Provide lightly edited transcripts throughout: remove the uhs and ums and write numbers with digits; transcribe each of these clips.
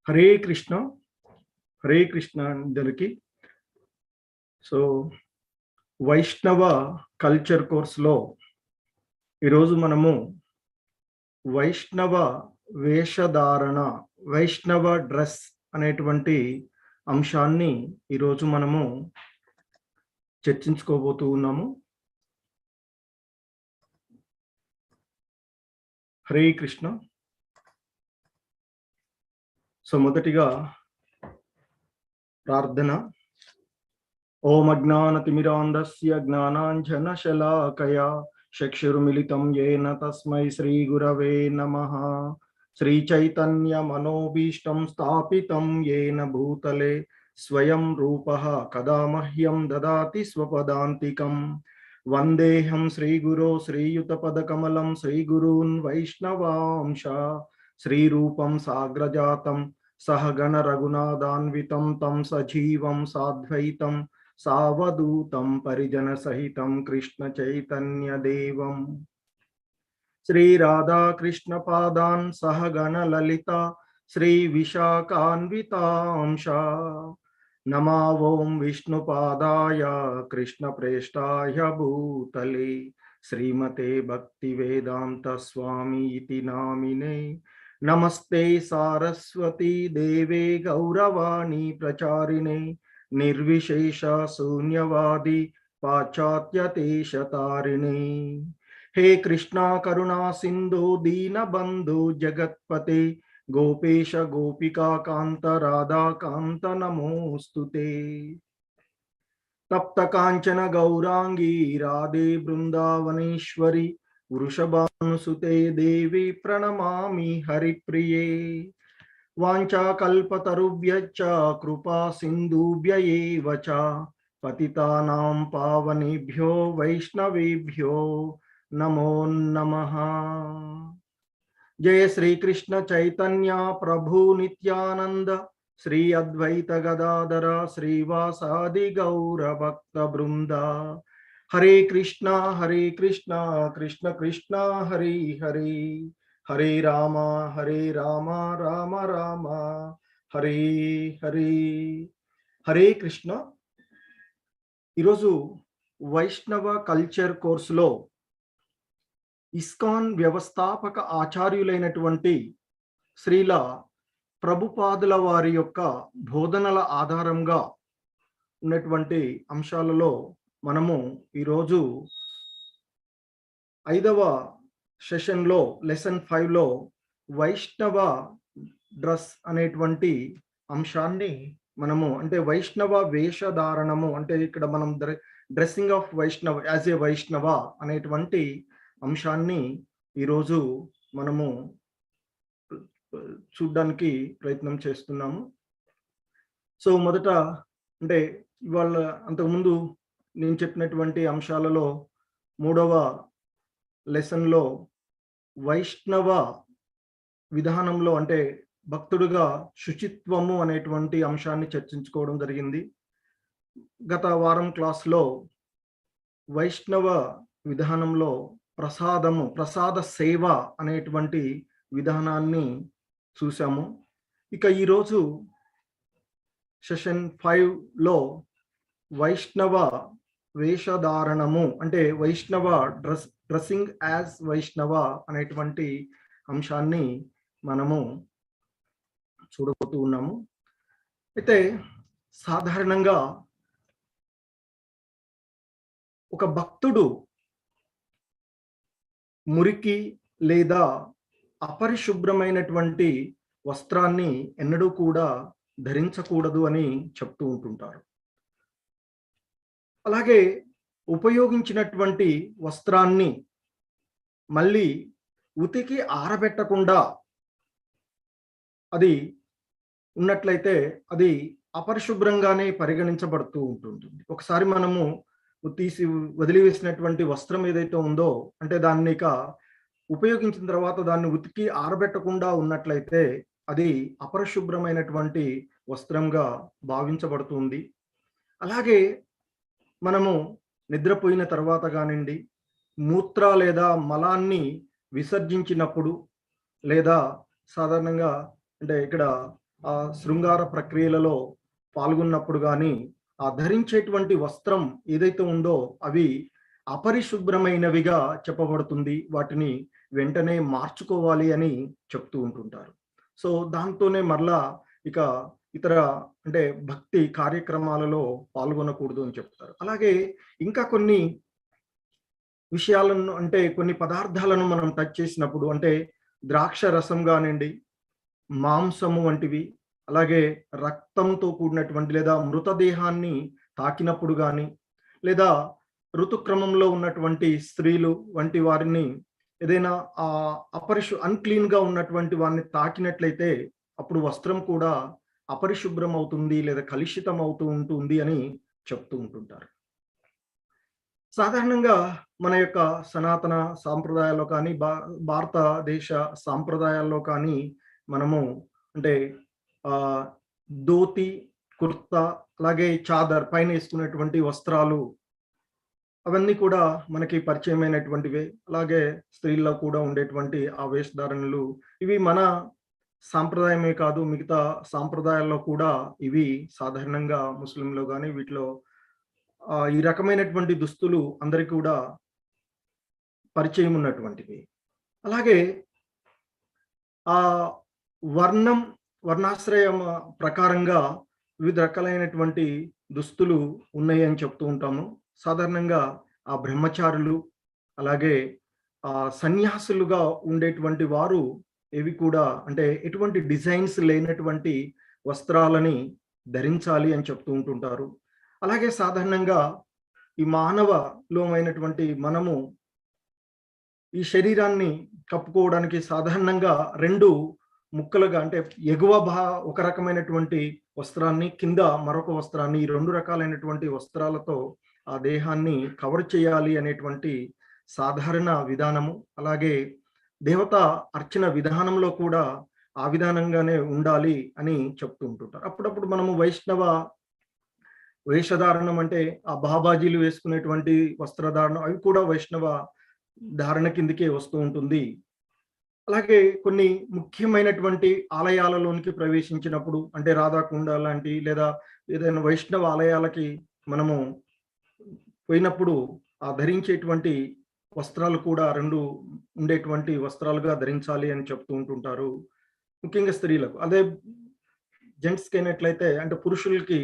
హరే కృష్ణ అందరికి. సో వైష్ణవ కల్చర్ కోర్స్లో ఈరోజు మనము వైష్ణవ వేషధారణ, వైష్ణవ డ్రెస్ అనేటువంటి అంశాన్ని ఈరోజు మనము చర్చించుకోబోతూ ఉన్నాము. హరే కృష్ణ. సో మొదటిగా ప్రార్థన. ఓం అజ్ఞానతిమిరాంధస్య జ్ఞానాంజనశలాకయా చక్షురుమిలితం యేన తస్మై శ్రీ గురవే నమః. శ్రీచైతన్య మనోభీష్టం స్థాపితం యేన భూతలే స్వయం రూపః కదా మహ్యం దదాతి స్వపదాంతికం. వందేహం శ్రీగురో శ్రీయుతపదకమలం శ్రీగురూన్ వైష్ణవాంశ శ్రీరూపం సాగ్రజాతం సహగణ రఘునాథాన్వితం తం సజీవం సాద్వైతం సావధూతం పరిజన సహితం కృష్ణ చైతన్య దేవం. శ్రీ రాధా కృష్ణ పాదాన్ సహగణ లలిత శ్రీ విశాఖాన్వితాంశ. నమా ఓం విష్ణుపాదాయ కృష్ణ ప్రేష్టాయ భూతలే శ్రీమతే భక్తి వేదాంత స్వామి ఇతి నామినే. నమస్తే సారస్వతీ దేవే గౌరవాణి ప్రచారిణే నిర్విశేష శూన్యవాది పాశ్చాత్యదేశతారిణే. హే కృష్ణ కరుణా సింధు దీనబంధు జగత్పతే గోపేశ గోపికా కాంత రాధా కాంత నమోస్తుతే. తప్త కాంచన గౌరాంగీ రాధే బృందావనేశ్వరి వృషభానుసుతే దేవి ప్రణమామి హరిప్రియే. వాంఛాకల్పతరుభ్యశ్చ కృపా సింధుభ్య ఏవ చ పతితానాం పావనేభ్యో వైష్ణవేభ్యో నమో నమః. జయ శ్రీకృష్ణ చైతన్య ప్రభు నిత్యానంద శ్రీ అద్వైత గదాధర శ్రీవాసాది గౌర భక్త బృంద. హరే కృష్ణ కృష్ణ కృష్ణ హరే హరే హరే రామ రామ రామ హరే హరే. హరే కృష్ణ. ఈరోజు వైష్ణవ కల్చర్ కోర్సులో ఇస్కాన్ వ్యవస్థాపక ఆచార్యులైనటువంటి శ్రీల ప్రభుపాదుల వారి యొక్క బోధనల ఆధారంగా ఉన్నటువంటి అంశాలలో మనము ఈరోజు 5వ సెషన్లో లెసన్ 5లో వైష్ణవ డ్రెస్ అనేటువంటి అంశాన్ని మనము, అంటే వైష్ణవ వేషధారణము, అంటే ఇక్కడ మనం డ్రెస్సింగ్ ఆఫ్ వైష్ణవ యాజ్ ఏ వైష్ణవ అనేటువంటి అంశాన్ని ఈరోజు మనము చూడడానికి ప్రయత్నం చేస్తున్నాము. సో మొదట, అంటే ఇవాళ అంతకుముందు నేను చెప్పినటువంటి అంశాలలో 3వ లెసన్లో వైష్ణవ విధానంలో, అంటే భక్తుడుగా శుచిత్వము అనేటువంటి అంశాన్ని చర్చించుకోవడం జరిగింది. గత వారం క్లాస్లో వైష్ణవ విధానంలో ప్రసాద సేవ అనేటువంటి విధానాన్ని చూసాము. ఇక ఈరోజు సెషన్ 5లో వైష్ణవ వేషధారణము, అంటే వైష్ణవ డ్రెస్సింగ్ యాజ్ వైష్ణవ అనేటువంటి అంశాన్ని మనము చూడబోతూ ఉన్నాము. అయితే సాధారణంగా ఒక భక్తుడు మురికి లేదా అపరిశుభ్రమైనటువంటి వస్త్రాన్ని ఎన్నడూ కూడా ధరించకూడదు అని చెప్తూ ఉంటుంటారు. అలాగే ఉపయోగించినటువంటి వస్త్రాన్ని మళ్ళీ ఉతికి ఆరబెట్టకుండా అది ఉన్నట్లయితే అది అపరిశుభ్రంగానే పరిగణించబడుతూ ఉంటుంది. ఒకసారి మనము తీసి వదిలివేసినటువంటి వస్త్రం ఏదైతే ఉందో, అంటే దాన్ని ఇక ఉపయోగించిన తర్వాత దాన్ని ఉతికి ఆరబెట్టకుండా ఉన్నట్లయితే అది అపరిశుభ్రమైనటువంటి వస్త్రంగా భావించబడుతుంది. అలాగే మనము నిద్రపోయిన తర్వాత కానివ్వండి, మూత్ర లేదా మలాన్ని విసర్జించినప్పుడు, లేదా సాధారణంగా అంటే ఇక్కడ ఆ శృంగార ప్రక్రియలలో పాల్గొన్నప్పుడు కానీ ఆ ధరించేటువంటి వస్త్రం ఏదైతే ఉందో అవి అపరిశుభ్రమైనవిగా చెప్పబడుతుంది. వాటిని వెంటనే మార్చుకోవాలి అని చెప్తూ ఉంటుంటారు. సో దాంతోనే మరలా ఇక ఇతర అంటే భక్తి కార్యక్రమాలలో పాల్గొనకూడదు అని చెప్తారు. అలాగే ఇంకా కొన్ని విషయాలను అంటే కొన్ని పదార్థాలను మనం టచ్ చేసినప్పుడు అంటే ద్రాక్ష రసం కానివ్వండి, మాంసము వంటివి, అలాగే రక్తంతో కూడినటువంటి లేదా మృతదేహాన్ని తాకినప్పుడు గాని, లేదా ఋతుక్రమంలో ఉన్నటువంటి స్త్రీలు వంటి వారిని ఏదైనా అన్‌క్లీన్‌గా ఉన్నటువంటి వారిని తాకినట్లయితే అప్పుడు వస్త్రం కూడా అపరిశుభ్రం అవుతుంది లేదా కలుషితం అవుతూ ఉంటుంది అని చెప్తూ ఉంటుంటారు. సాధారణంగా మన యొక్క సనాతన సాంప్రదాయాల్లో కానీ, భారతదేశ సాంప్రదాయాల్లో కానీ మనము అంటే ఆహ్, ధోతి, కుర్తా అలాగే చాదర్ పైన ఏసుకునేటువంటి వస్త్రాలు అవన్నీ కూడా మనకి పరిచయమైనటువంటివే. అలాగే స్త్రీల్లో కూడా ఉండేటువంటి ఆ వేషధారణలు ఇవి మన సాంప్రదాయమే కాదు, మిగతా సాంప్రదాయాల్లో కూడా ఇవి సాధారణంగా ముస్లింలో గాని వీటిలో ఈ రకమైనటువంటి దుస్తులు అందరికి కూడా పరిచయం ఉన్నటువంటివి. అలాగే ఆహ్, వర్ణం, వర్ణాశ్రయం ప్రకారంగా వివిధ రకాలైనటువంటి దుస్తులు ఉన్నాయి అని చెప్తూ ఉంటాము. సాధారణంగా ఆ బ్రహ్మచారులు, అలాగే సన్యాసులుగా ఉండేటువంటి వారు ఏవి కూడా అంటే ఎటువంటి డిజైన్స్ లేనటువంటి వస్త్రాలని ధరించాలి అని చెప్తూ ఉంటుంటారు. అలాగే సాధారణంగా ఈ మానవలోమైనటువంటి మనము ఈ శరీరాన్ని కప్పుకోవడానికి సాధారణంగా 2 ముక్కలుగా అంటే ఎగువ ఒక రకమైనటువంటి వస్త్రాన్ని, కింద మరొక వస్త్రాన్ని ఈ 2 రకాలైనటువంటి వస్త్రాలతో ఆ దేహాన్ని కవర్ చేయాలి అనేటువంటి సాధారణ విధానము. అలాగే దేవత అర్చన విధానంలో కూడా ఆ విధానంగానే ఉండాలి అని చెప్తూ ఉంటుంటారు. అప్పుడప్పుడు మనము వైష్ణవ వేషధారణం అంటే ఆ బాబాజీలు వేసుకునేటువంటి వస్త్రధారణ అవి కూడా వైష్ణవ ధారణ కిందకే వస్తూ ఉంటుంది. అలాగే కొన్ని ముఖ్యమైనటువంటి ఆలయాలలోనికి ప్రవేశించినప్పుడు అంటే రాధాకుండ లాంటి లేదా ఏదైనా వైష్ణవ ఆలయాలకి మనము పోయినప్పుడు ఆ ధరించేటువంటి వస్త్రాలు కూడా 2 ఉండేటువంటి వస్త్రాలుగా ధరించాలి అని చెప్తూ ఉంటుంటారు. ముఖ్యంగా స్త్రీలకు. అదే జెంట్స్‌కి అయినట్లయితే అంటే పురుషులకి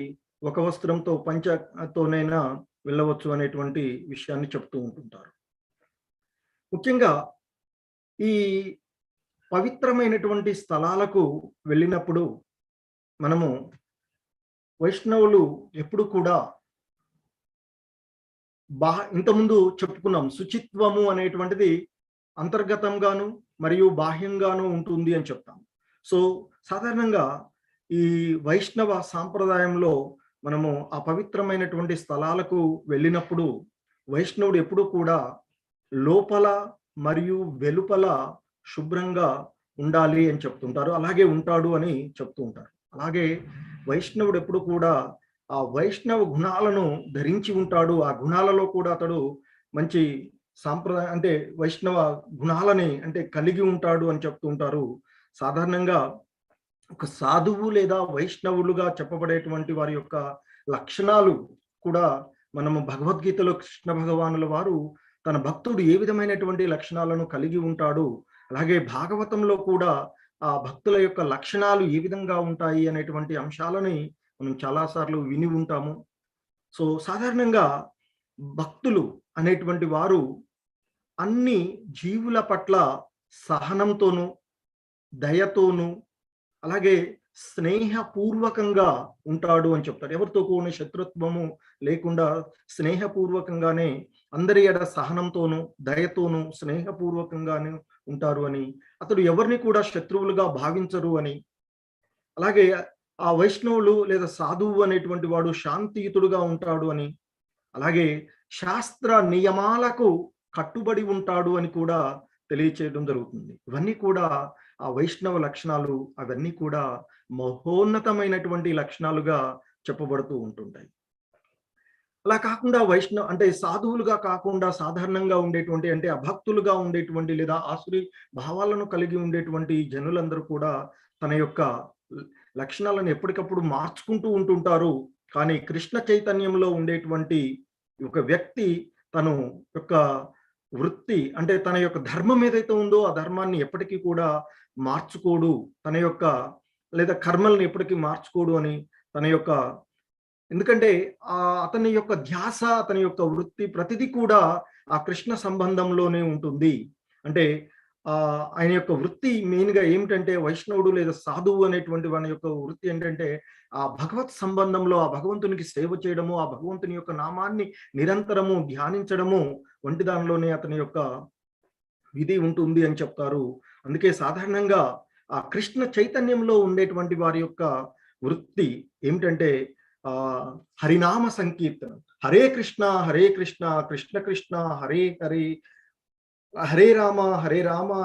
ఒక వస్త్రంతో పంచతోనైనా వెళ్ళవచ్చు అనేటువంటి విషయాన్ని చెప్తూ ఉంటుంటారు. ముఖ్యంగా ఈ పవిత్రమైనటువంటి స్థలాలకు వెళ్ళినప్పుడు మనము వైష్ణవులు ఎప్పుడు కూడా ఇంతకుముందు చెప్పుకున్నాం శుచిత్వము అనేటువంటిది అంతర్గతంగాను మరియు బాహ్యంగాను ఉంటుంది అని చెప్తాం. సో సాధారణంగా ఈ వైష్ణవ సాంప్రదాయంలో మనము ఆ పవిత్రమైనటువంటి స్థలాలకు వెళ్ళినప్పుడు వైష్ణవుడు ఎప్పుడు కూడా లోపల మరియు వెలుపల శుభ్రంగా ఉండాలి అని చెప్తుంటారు. అలాగే ఉంటాడు అని చెప్తూ ఉంటారు. అలాగే వైష్ణవుడు ఎప్పుడు కూడా ఆ వైష్ణవ గుణాలను ధరించి ఉంటాడు. ఆ గుణాలలో కూడా అతడు మంచి సాంప్రదాయం అంటే వైష్ణవ గుణాలని అంటే కలిగి ఉంటాడు అని చెప్తూ ఉంటారు. సాధారణంగా ఒక సాధువు లేదా వైష్ణవులుగా చెప్పబడేటువంటి వారి యొక్క లక్షణాలు కూడా మనము భగవద్గీతలో కృష్ణ భగవానుల వారు తన భక్తుడు ఏ విధమైనటువంటి లక్షణాలను కలిగి ఉంటాడు, అలాగే భాగవతంలో కూడా ఆ భక్తుల యొక్క లక్షణాలు ఏ విధంగా ఉంటాయి అనేటువంటి అంశాలని మనం చాలా సార్లు విని ఉంటాము. సో సాధారణంగా భక్తులు అనేటువంటి వారు అన్ని జీవుల పట్ల సహనంతోనూ, దయతోనూ, అలాగే స్నేహపూర్వకంగా ఉంటాడు అని చెప్తారు. ఎవరితో కూడా శత్రుత్వము లేకుండా స్నేహపూర్వకంగానే అందరి ఎడ సహనంతోనూ, దయతోనూ, స్నేహపూర్వకంగానే ఉంటారు అని, అతడు ఎవరిని కూడా శత్రువులుగా భావించరు అని, అలాగే ఆ వైష్ణవులు లేదా సాధువు అనేటువంటి వాడు శాంతియుతుడుగా ఉంటాడు అని, అలాగే శాస్త్ర నియమాలకు కట్టుబడి ఉంటాడు అని కూడా తెలియచేయడం జరుగుతుంది. ఇవన్నీ కూడా ఆ వైష్ణవ లక్షణాలు, అవన్నీ కూడా మహోన్నతమైనటువంటి లక్షణాలుగా చెప్పబడుతూ ఉంటుంటాయి. అలా కాకుండా అంటే సాధువులుగా కాకుండా సాధారణంగా ఉండేటువంటి అంటే అభక్తులుగా ఉండేటువంటి లేదా ఆసురి భావాలను కలిగి ఉండేటువంటి జనులందరూ కూడా తన యొక్క లక్షణాలను ఎప్పటికప్పుడు మార్చుకుంటూ ఉంటుంటారు. కానీ కృష్ణ చైతన్యంలో ఉండేటువంటి ఒక వ్యక్తి తను యొక్క వృత్తి అంటే తన యొక్క ధర్మం ఏదైతే ఉందో ఆ ధర్మాన్ని ఎప్పటికీ కూడా మార్చుకోడు. తన యొక్క లేదా కర్మల్ని ఎప్పటికీ మార్చుకోడు అని తన యొక్క ఎందుకంటే అతని యొక్క ధ్యాస, అతని యొక్క వృత్తి ప్రతిదీ కూడా ఆ కృష్ణ సంబంధంలోనే ఉంటుంది. అంటే ఆయన యొక్క వృత్తి మెయిన్‌గా ఏమిటంటే వైష్ణవుడు లేదా సాధువు అనేటువంటి వాని యొక్క వృత్తి ఏంటంటే ఆ భగవత్ సంబంధంలో ఆ భగవంతునికి సేవ చేయడము, ఆ భగవంతుని యొక్క నామాన్ని నిరంతరము ధ్యానించడము వంటి దానిలోనే అతని యొక్క విధి ఉంటుంది అని చెప్తారు. అందుకే సాధారణంగా ఆ కృష్ణ చైతన్యంలో ఉండేటువంటి వారి యొక్క వృత్తి ఏమిటంటే హరినామ సంకీర్తనం. హరే కృష్ణ కృష్ణ కృష్ణ హరే హరే హరే రామ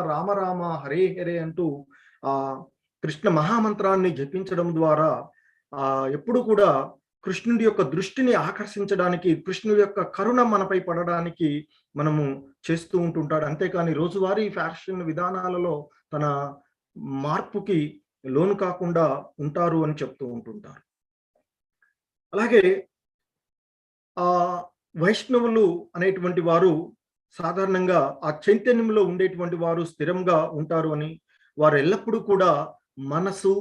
రామ రామ హరే హరే అంటూ ఆ కృష్ణ మహామంత్రాన్ని జపించడం ద్వారా ఎప్పుడు కూడా కృష్ణుడి యొక్క దృష్టిని ఆకర్షించడానికి, కృష్ణుడి యొక్క కరుణ మనపై పడడానికి మనము చేస్తూ ఉంటుంటాడు. అంతేకాని రోజువారీ ఫ్యాషన్ విధానాలలో తన మార్పుకి లోను కాకుండా ఉంటారు అని చెప్తూ ఉంటుంటారు. అలాగే వైష్ణవులు అనేటువంటి వారు సాధారణంగా ఆ చైతన్యంలో ఉండేటువంటి వారు స్థిరంగా ఉంటారు అని, వారు ఎల్లప్పుడూ కూడా మనసు,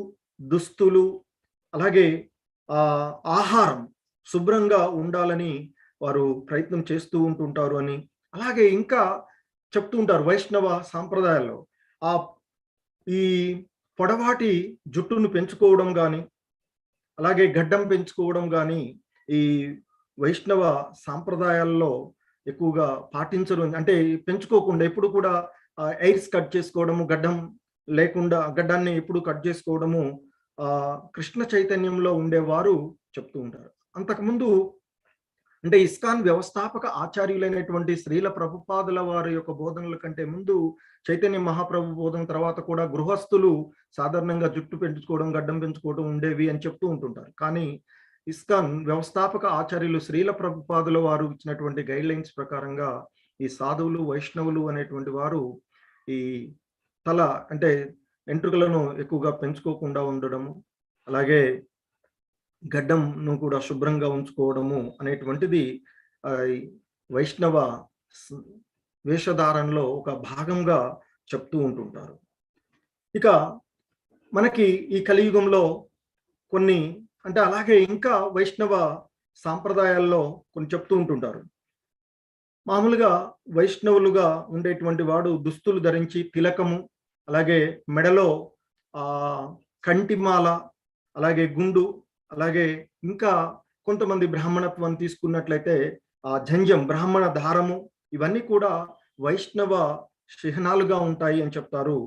దుస్తులు, అలాగే ఆహారం శుభ్రంగా ఉండాలని వారు ప్రయత్నం చేస్తూ ఉంటుంటారు అని, అలాగే ఇంకా చెప్తూ ఉంటారు వైష్ణవ సాంప్రదాయాల్లో ఈ పొడవాటి జుట్టును పెంచుకోవడం కానీ, అలాగే గడ్డం పెంచుకోవడం కానీ ఈ వైష్ణవ సాంప్రదాయాల్లో ఎక్కువగా పాటించరు. అంటే పెంచుకోకుండా ఎప్పుడు కూడా ఎయిర్స్ కట్ చేసుకోవడము, గడ్డం లేకుండా గడ్డాన్ని ఎప్పుడు కట్ చేసుకోవడము కృష్ణ చైతన్యంలో ఉండేవారు చెప్తూ ఉంటారు. అంతకుముందు అంటే ఇస్కాన్ వ్యవస్థాపక ఆచార్యులైనటువంటి శ్రీల ప్రభుపాదుల వారి యొక్క బోధనల కంటే ముందు చైతన్య మహాప్రభు బోధన తర్వాత కూడా గృహస్థులు సాధారణంగా జుట్టు పెంచుకోవడం, గడ్డం పెంచుకోవడం ఉండేవి అని చెప్తూ ఉంటుంటారు. కానీ ఇస్కాన్ వ్యవస్థాపక ఆచార్యులు శ్రీల ప్రభుపాదుల వారు ఇచ్చినటువంటి గైడ్ లైన్స్ ప్రకారంగా ఈ సాధువులు, వైష్ణవులు అనేటువంటి వారు ఈ తల అంటే వెంట్రుకలను ఎక్కువగా పెంచుకోకుండా ఉండడము, అలాగే గడ్డంను కూడా శుభ్రంగా ఉంచుకోవడము అనేటువంటిది వైష్ణవ వేషధారణలో ఒక భాగంగా చెప్తూ ఉంటుంటారు. ఇక మనకి ఈ కలియుగంలో కొన్ని అంటే అలాగే ఇంకా వైష్ణవ సాంప్రదాయాల్లో కొన్ని చెప్తూ ఉంటుంటారు. మామూలుగా వైష్ణవులుగా ఉండేటువంటి వాడు దుస్తులు ధరించి తిలకము, అలాగే మెడలో కంటిమాల, అలాగే గుండు, అలాగే ఇంకా కొంతమంది బ్రాహ్మణత్వాన్ని తీసుకున్నట్లయితే జంజం బ్రాహ్మణ దారము, ఇవన్నీ కూడా వైష్ణవ చిహ్నాలుగా ఉంటాయి అని చెప్తారు.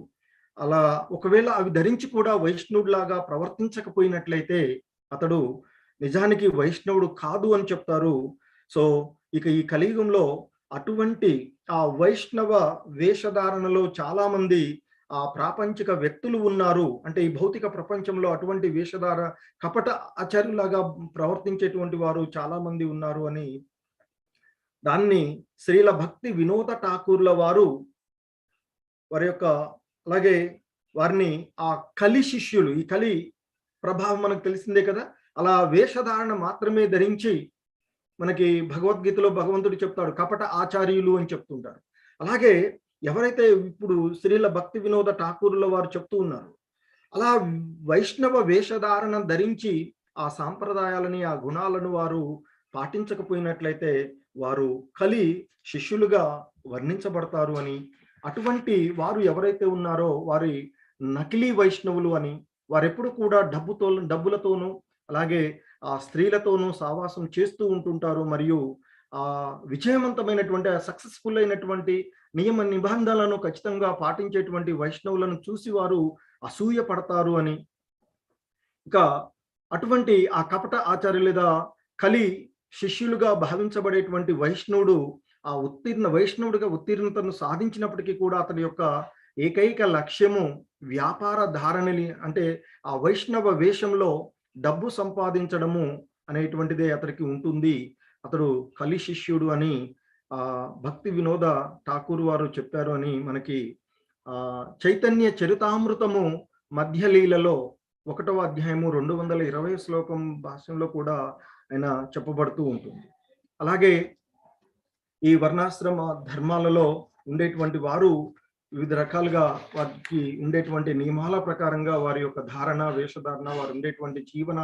అలా ఒకవేళ అవి ధరించి కూడా వైష్ణవుడిలాగా ప్రవర్తించకపోయినట్లయితే అతడు నిజానికి వైష్ణవుడు కాదు అని చెప్తారు. సో ఇక ఈ కలియుగంలో అటువంటి ఆ వైష్ణవ వేషధారణలో చాలా మంది ప్రాపంచిక వ్యక్తులు ఉన్నారు. అంటే ఈ భౌతిక ప్రపంచంలో అటువంటి వేషధార కపట ఆచార్యులాగా ప్రవర్తించేటువంటి వారు చాలా మంది ఉన్నారు అని దాన్ని శ్రీల భక్తి వినోద ఠాకూర్ల వారు వారి యొక్క అలాగే వారిని ఆ కలి శిష్యులు, ఈ కలి ప్రభావం మనకు తెలిసిందే కదా, అలా వేషధారణ మాత్రమే ధరించి మనకి భగవద్గీతలో భగవంతుడు చెప్తాడు కపట ఆచార్యులు అని చెప్తుంటారు. అలాగే ఎవరైతే ఇప్పుడు శ్రీల భక్తి వినోద ఠాకూరుల వారు చెప్తూ ఉన్నారు, అలా వైష్ణవ వేషధారణ ధరించి ఆ సాంప్రదాయాలని, ఆ గుణాలను వారు పాటించకపోయినట్లయితే వారు కలి శిష్యులుగా వర్ణించబడతారు అని, అటువంటి వారు ఎవరైతే ఉన్నారో వారి నకిలీ వైష్ణవులు అని, వారెప్పుడు కూడా డబ్బులతోనూ అలాగే స్త్రీలతోనూ సావాసం చేస్తూ ఉంటుంటారు. మరియు విజయవంతమైనటువంటి సక్సెస్ఫుల్ అయినటువంటి నియమ నిబంధనలను ఖచ్చితంగా పాటించేటువంటి వైష్ణవులను చూసి వారు అసూయ పడతారు అని, ఇక అటువంటి ఆ కపట ఆచార్య లేదా కలి శిష్యులుగా భావించబడేటువంటి వైష్ణవుడు వైష్ణవుడిగా ఉత్తీర్ణతను సాధించినప్పటికీ కూడా అతని యొక్క ఏకైక లక్ష్యము వ్యాపార ధారణని, అంటే ఆ వైష్ణవ వేషంలో డబ్బు సంపాదించడము అనేటువంటిదే అతనికి ఉంటుంది. అతడు కలి శిష్యుడు అని భక్తి వినోద ఠాకూర్ వారు చెప్పారు అని మనకి చైతన్య చరితామృతము మధ్యలీలలో 1వ అధ్యాయము 220 శ్లోకం భాష్యంలో కూడా ఆయన చెప్పబడుతూ ఉంటుంది. అలాగే ఈ వర్ణాశ్రమ ధర్మాలలో ఉండేటువంటి వారు వివిధ రకాలుగా వారికి ఉండేటువంటి నియమాల ప్రకారంగా వారి యొక్క ధారణ, వేషధారణ, వారు ఉండేటువంటి జీవన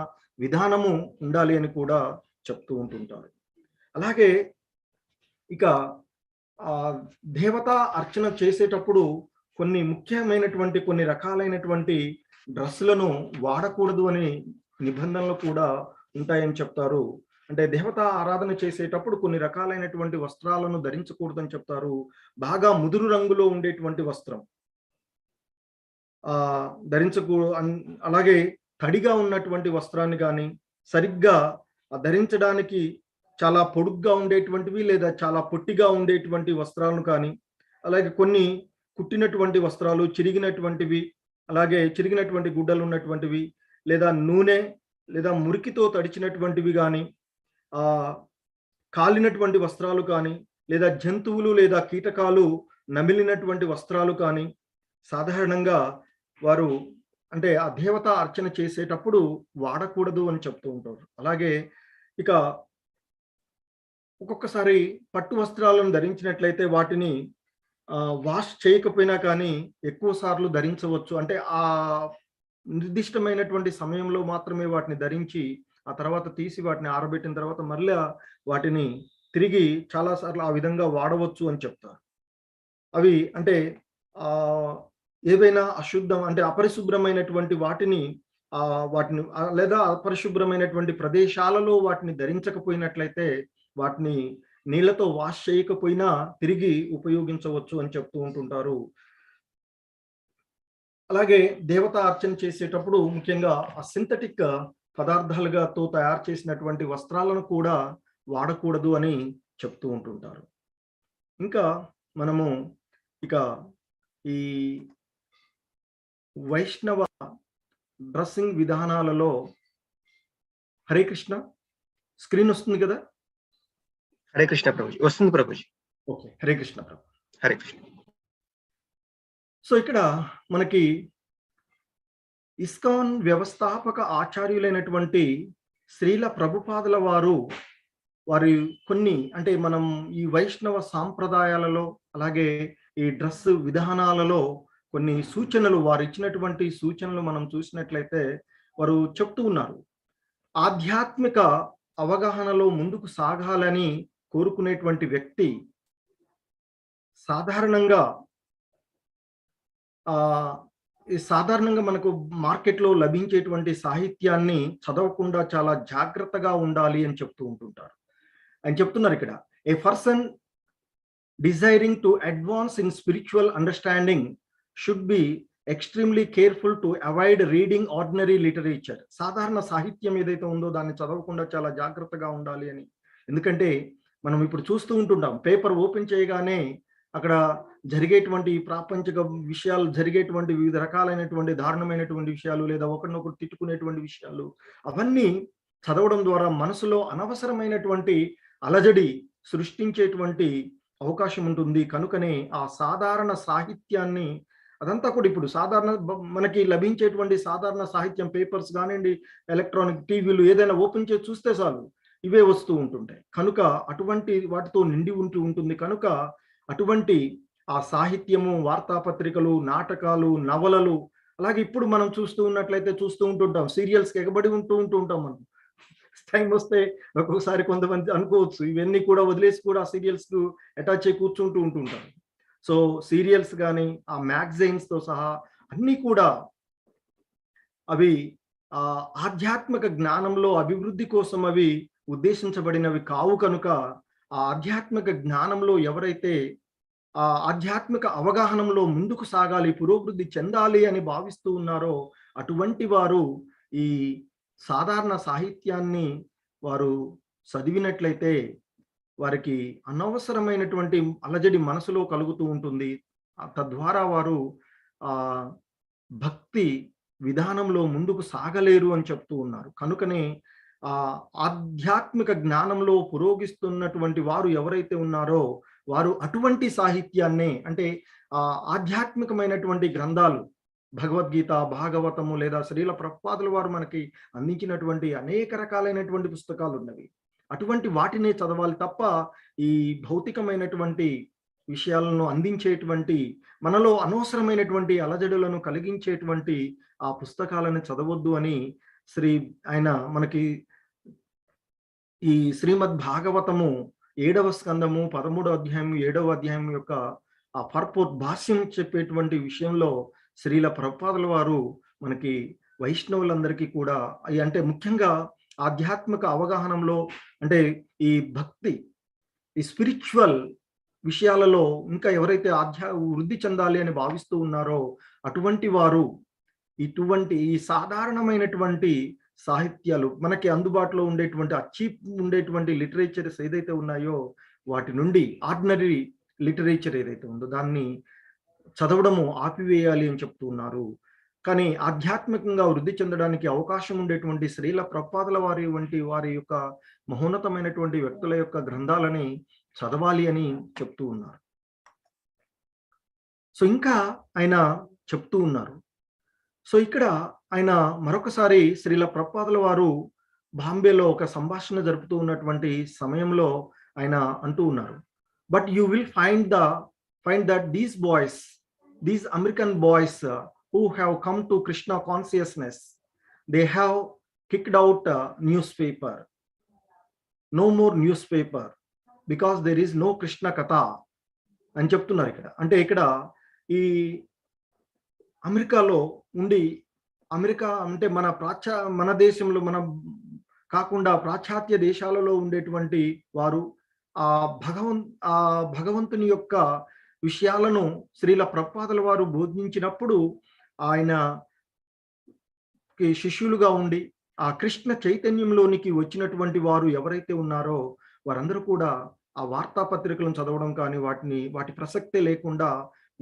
విధానము ఉండాలి అని కూడా చెప్తూ ఉంటుంటారు. అలాగే ఇక దేవతా అర్చన చేసేటప్పుడు కొన్ని ముఖ్యమైనటువంటి కొన్ని రకాలైనటువంటి డ్రెస్సులను వాడకూడదు అనే నిబంధనలు కూడా ఉంటాయని చెప్తారు. అంటే దేవతా ఆరాధన చేసేటప్పుడు కొన్ని రకాలైనటువంటి వస్త్రాలను ధరించకూడదని చెప్తారు. బాగా ముదురు రంగులో ఉండేటువంటి వస్త్రం అలాగే తడిగా ఉన్నటువంటి వస్త్రాన్ని కానీ, సరిగ్గా ధరించడానికి చాలా పొడుగ్గా ఉండేటువంటివి లేదా చాలా పొట్టిగా ఉండేటువంటి వస్త్రాలను కానీ, అలాగే కొన్ని కుట్టినటువంటి వస్త్రాలు, చిరిగినటువంటివి, అలాగే చిరిగినటువంటి గుడ్డలు ఉన్నటువంటివి, లేదా నూనె లేదా మురికితో తడిచినటువంటివి కానీ, కాలినటువంటి వస్త్రాలు కానీ, లేదా జంతువులు లేదా కీటకాలు నమిలినటువంటి వస్త్రాలు కానీ సాధారణంగా వారు అంటే ఆ దేవతా అర్చన చేసేటప్పుడు వాడకూడదు అని చెప్తూ ఉంటారు. అలాగే ఇక ఒక్కొక్కసారి పట్టు వస్త్రాలను ధరించినట్లయితే వాటిని వాష్ చేయకపోయినా కానీ ఎక్కువ సార్లు ధరించవచ్చు. అంటే ఆ నిర్దిష్టమైనటువంటి సమయంలో మాత్రమే వాటిని ధరించి ఆ తర్వాత తీసి వాటిని ఆరబెట్టిన తర్వాత మళ్ళీ వాటిని తిరిగి చాలా సార్లు ఆ విధంగా వాడవచ్చు అని చెప్తారు. అవి అంటే ఏవైనా అశుద్ధం అంటే అపరిశుభ్రమైనటువంటి వాటిని లేదా అపరిశుభ్రమైనటువంటి ప్రదేశాలలో వాటిని ధరించకపోయినట్లయితే వాటిని నీళ్లతో వాష్ చేయకపోయినా తిరిగి ఉపయోగించవచ్చు అని చెప్తూ ఉంటుంటారు. అలాగే దేవతా అర్చన చేసేటప్పుడు ముఖ్యంగా ఆ సింథటిక్ పదార్థాలుగాతో తయారు చేసినటువంటి వస్త్రాలను కూడా వాడకూడదు అని చెప్తూ ఉంటుంటారు. ఇంకా మనము ఇక ఈ వైష్ణవ డ్రెస్సింగ్ విధానాలలో హరే కృష్ణ స్క్రీన్ వస్తుంది కదా? హరే కృష్ణ ప్రభుజీ. వస్తుంది ప్రభుజీ. ఓకే, హరే కృష్ణ ప్రభు. హరే కృష్ణ. సో ఇక్కడ మనకి ఇస్కాన్ వ్యవస్థాపక ఆచార్యులైనటువంటి శ్రీల ప్రభుపాదుల వారి కొన్ని అంటే మనం ఈ వైష్ణవ సాంప్రదాయాలలో అలాగే ఈ డ్రెస్ విధానాలలో కొన్ని సూచనలు వారు ఇచ్చినటువంటి సూచనలు మనం చూసినట్లయితే వారు చెప్తూ ఉన్నారు. ఆధ్యాత్మిక అవగాహనలో ముందుకు సాగాలని కోరుకునేటువంటి వ్యక్తి సాధారణంగా మనకు మార్కెట్లో లభించేటువంటి సాహిత్యాన్ని చదవకుండా చాలా జాగ్రత్తగా ఉండాలి అని చెప్తూ ఉంటుంటారు. ఆయన చెప్తున్నారు ఇక్కడ, a person desiring to advance in spiritual understanding should be extremely careful to avoid reading ordinary literature. సాధారణ సాహిత్యం ఏదైతే ఉందో దాన్ని చదవకుండా చాలా జాగ్రత్తగా ఉండాలి అని. ఎందుకంటే మనం ఇప్పుడు చూస్తూ ఉంటుంటాం, పేపర్ ఓపెన్ చేయగానే అక్కడ జరిగేటువంటి ప్రాపంచిక విషయాలు, జరిగేటువంటి వివిధ రకాలైనటువంటి దారుణమైనటువంటి విషయాలు లేదా ఒకరినొకరు తిట్టుకునేటువంటి విషయాలు, అవన్నీ చదవడం ద్వారా మనసులో అనవసరమైనటువంటి అలజడి సృష్టించేటువంటి అవకాశం ఉంటుంది. కనుకనే ఆ సాధారణ సాహిత్యాన్ని అదంతా కూడా ఇప్పుడు మనకి లభించేటువంటి సాధారణ సాహిత్యం పేపర్స్ కానివ్వండి, ఎలక్ట్రానిక్ టీవీలు ఏదైనా ఓపెన్ చేసి చూస్తే చాలు ఇవే వస్తూ ఉంటుంటాయి. కనుక అటువంటి వాటితో నిండి ఉంటుంది. కనుక అటువంటి ఆ సాహిత్యము, వార్తాపత్రికలు, నాటకాలు, నవలలు, అలాగే ఇప్పుడు మనం చూస్తూ ఉంటుంటాం సీరియల్స్కి ఎగబడి ఉంటుంటాం. మనం టైం వస్తే ఒక్కొక్కసారి కొంతమంది అనుకోవచ్చు ఇవన్నీ కూడా వదిలేసి కూడా ఆ సీరియల్స్ కు అటాచ్ అయి ఉంటుంటారు. సో సీరియల్స్ కానీ ఆ మ్యాగజైన్స్ తో సహా అన్నీ కూడా అవి ఆధ్యాత్మిక జ్ఞానంలో అభివృద్ధి కోసం అవి ఉద్దేశించబడినవి కావు. కనుక ఆ ఆధ్యాత్మిక జ్ఞానంలో ఎవరైతే ఆ ఆధ్యాత్మిక అవగాహనలో ముందుకు సాగాలి, పురోభివృద్ధి చెందాలి అని భావిస్తూ ఉన్నారో అటువంటి వారు ఈ సాధారణ సాహిత్యాన్ని వారు చదివినట్లయితే వారికి అనవసరమైనటువంటి అలజడి మనసులో కలుగుతూ ఉంటుంది. తద్వారా వారు భక్తి విధానంలో ముందుకు సాగలేరు అని చెప్తూ ఉన్నారు. కనుకనే ఆధ్యాత్మిక జ్ఞానంలో పురోగిస్తున్నటువంటి వారు ఎవరైతే ఉన్నారో వారు అటువంటి సాహిత్యాన్నే, అంటే ఆధ్యాత్మికమైనటువంటి గ్రంథాలు భగవద్గీత, భాగవతము లేదా శ్రీల ప్రభుపాదుల వారు మనకి అందించినటువంటి అనేక రకాలైనటువంటి పుస్తకాలు ఉన్నవి. అటువంటి వాటిని చదవాలి తప్ప ఈ భౌతికమైనటువంటి విషయాలను అందించేటువంటి, మనలో అనవసరమైనటువంటి అలజడులను కలిగించేటువంటి ఆ పుస్తకాలను చదవద్దు అని ఆయన మనకి ఈ శ్రీమద్ భాగవతము 7వ స్కందము 13వ అధ్యాయం 7వ అధ్యాయం యొక్క ఆ పర్పోర్ట్ భాష్యం చెప్పేటువంటి విషయంలో శ్రీల ప్రభుపాదుల వారు మనకి వైష్ణవులందరికీ కూడా అంటే ముఖ్యంగా ఆధ్యాత్మిక అవగాహనలో అంటే ఈ భక్తి, ఈ స్పిరిచువల్ విషయాలలో ఇంకా ఎవరైతే వృద్ధి చెందాలి అని భావిస్తూ ఉన్నారో అటువంటి వారు ఇటువంటి ఈ సాధారణమైనటువంటి సాహిత్యాలు మనకి అందుబాటులో ఉండేటువంటి చీప్ ఉండేటువంటి లిటరేచర్స్ ఏదైతే ఉన్నాయో వాటి నుండి ఆర్డినరీ లిటరేచర్ ఏదైతే ఉందో దాన్ని చదవడము ఆపివేయాలి అని చెప్తూ ఉన్నారు. కానీ ఆధ్యాత్మికంగా వృద్ధి చెందడానికి అవకాశం ఉండేటువంటి శ్రీల ప్రభుపాదుల వారి యొక్క మహోన్నతమైనటువంటి వ్యక్తుల యొక్క గ్రంథాలని చదవాలి అని చెప్తూ ఉన్నారు. సో ఇంకా ఆయన చెప్తూ ఉన్నారు. సో ఇక్కడ ఆయన మరొకసారి శ్రీల ప్రభుపాదుల వారు బాంబేలో ఒక సంభాషణ జరుపుతూ ఉన్నటువంటి సమయంలో ఆయన అంటూ ఉన్నారు, but you will find that these American boys who have come to Krishna consciousness, they have kicked out newspaper. No more newspaper because there is no Krishna Katha అని చెప్తున్నారు ఇక్కడ. అంటే ఇక్కడ ఈ అమెరికాలో ఉండి, అమెరికా అంటే మన దేశంలో మన కాకుండా పాశ్చాత్య దేశాలలో ఉండేటువంటి వారు ఆ భగవంతుని యొక్క విషయాలను శ్రీల ప్రభుపాదుల వారు బోధించినప్పుడు ఆయన శిష్యులుగా ఉండి ఆ కృష్ణ చైతన్యంలోనికి వచ్చినటువంటి వారు ఎవరైతే ఉన్నారో వారందరూ కూడా ఆ వార్తాపత్రికలను చదవడం కానీ వాటి ప్రసక్తే లేకుండా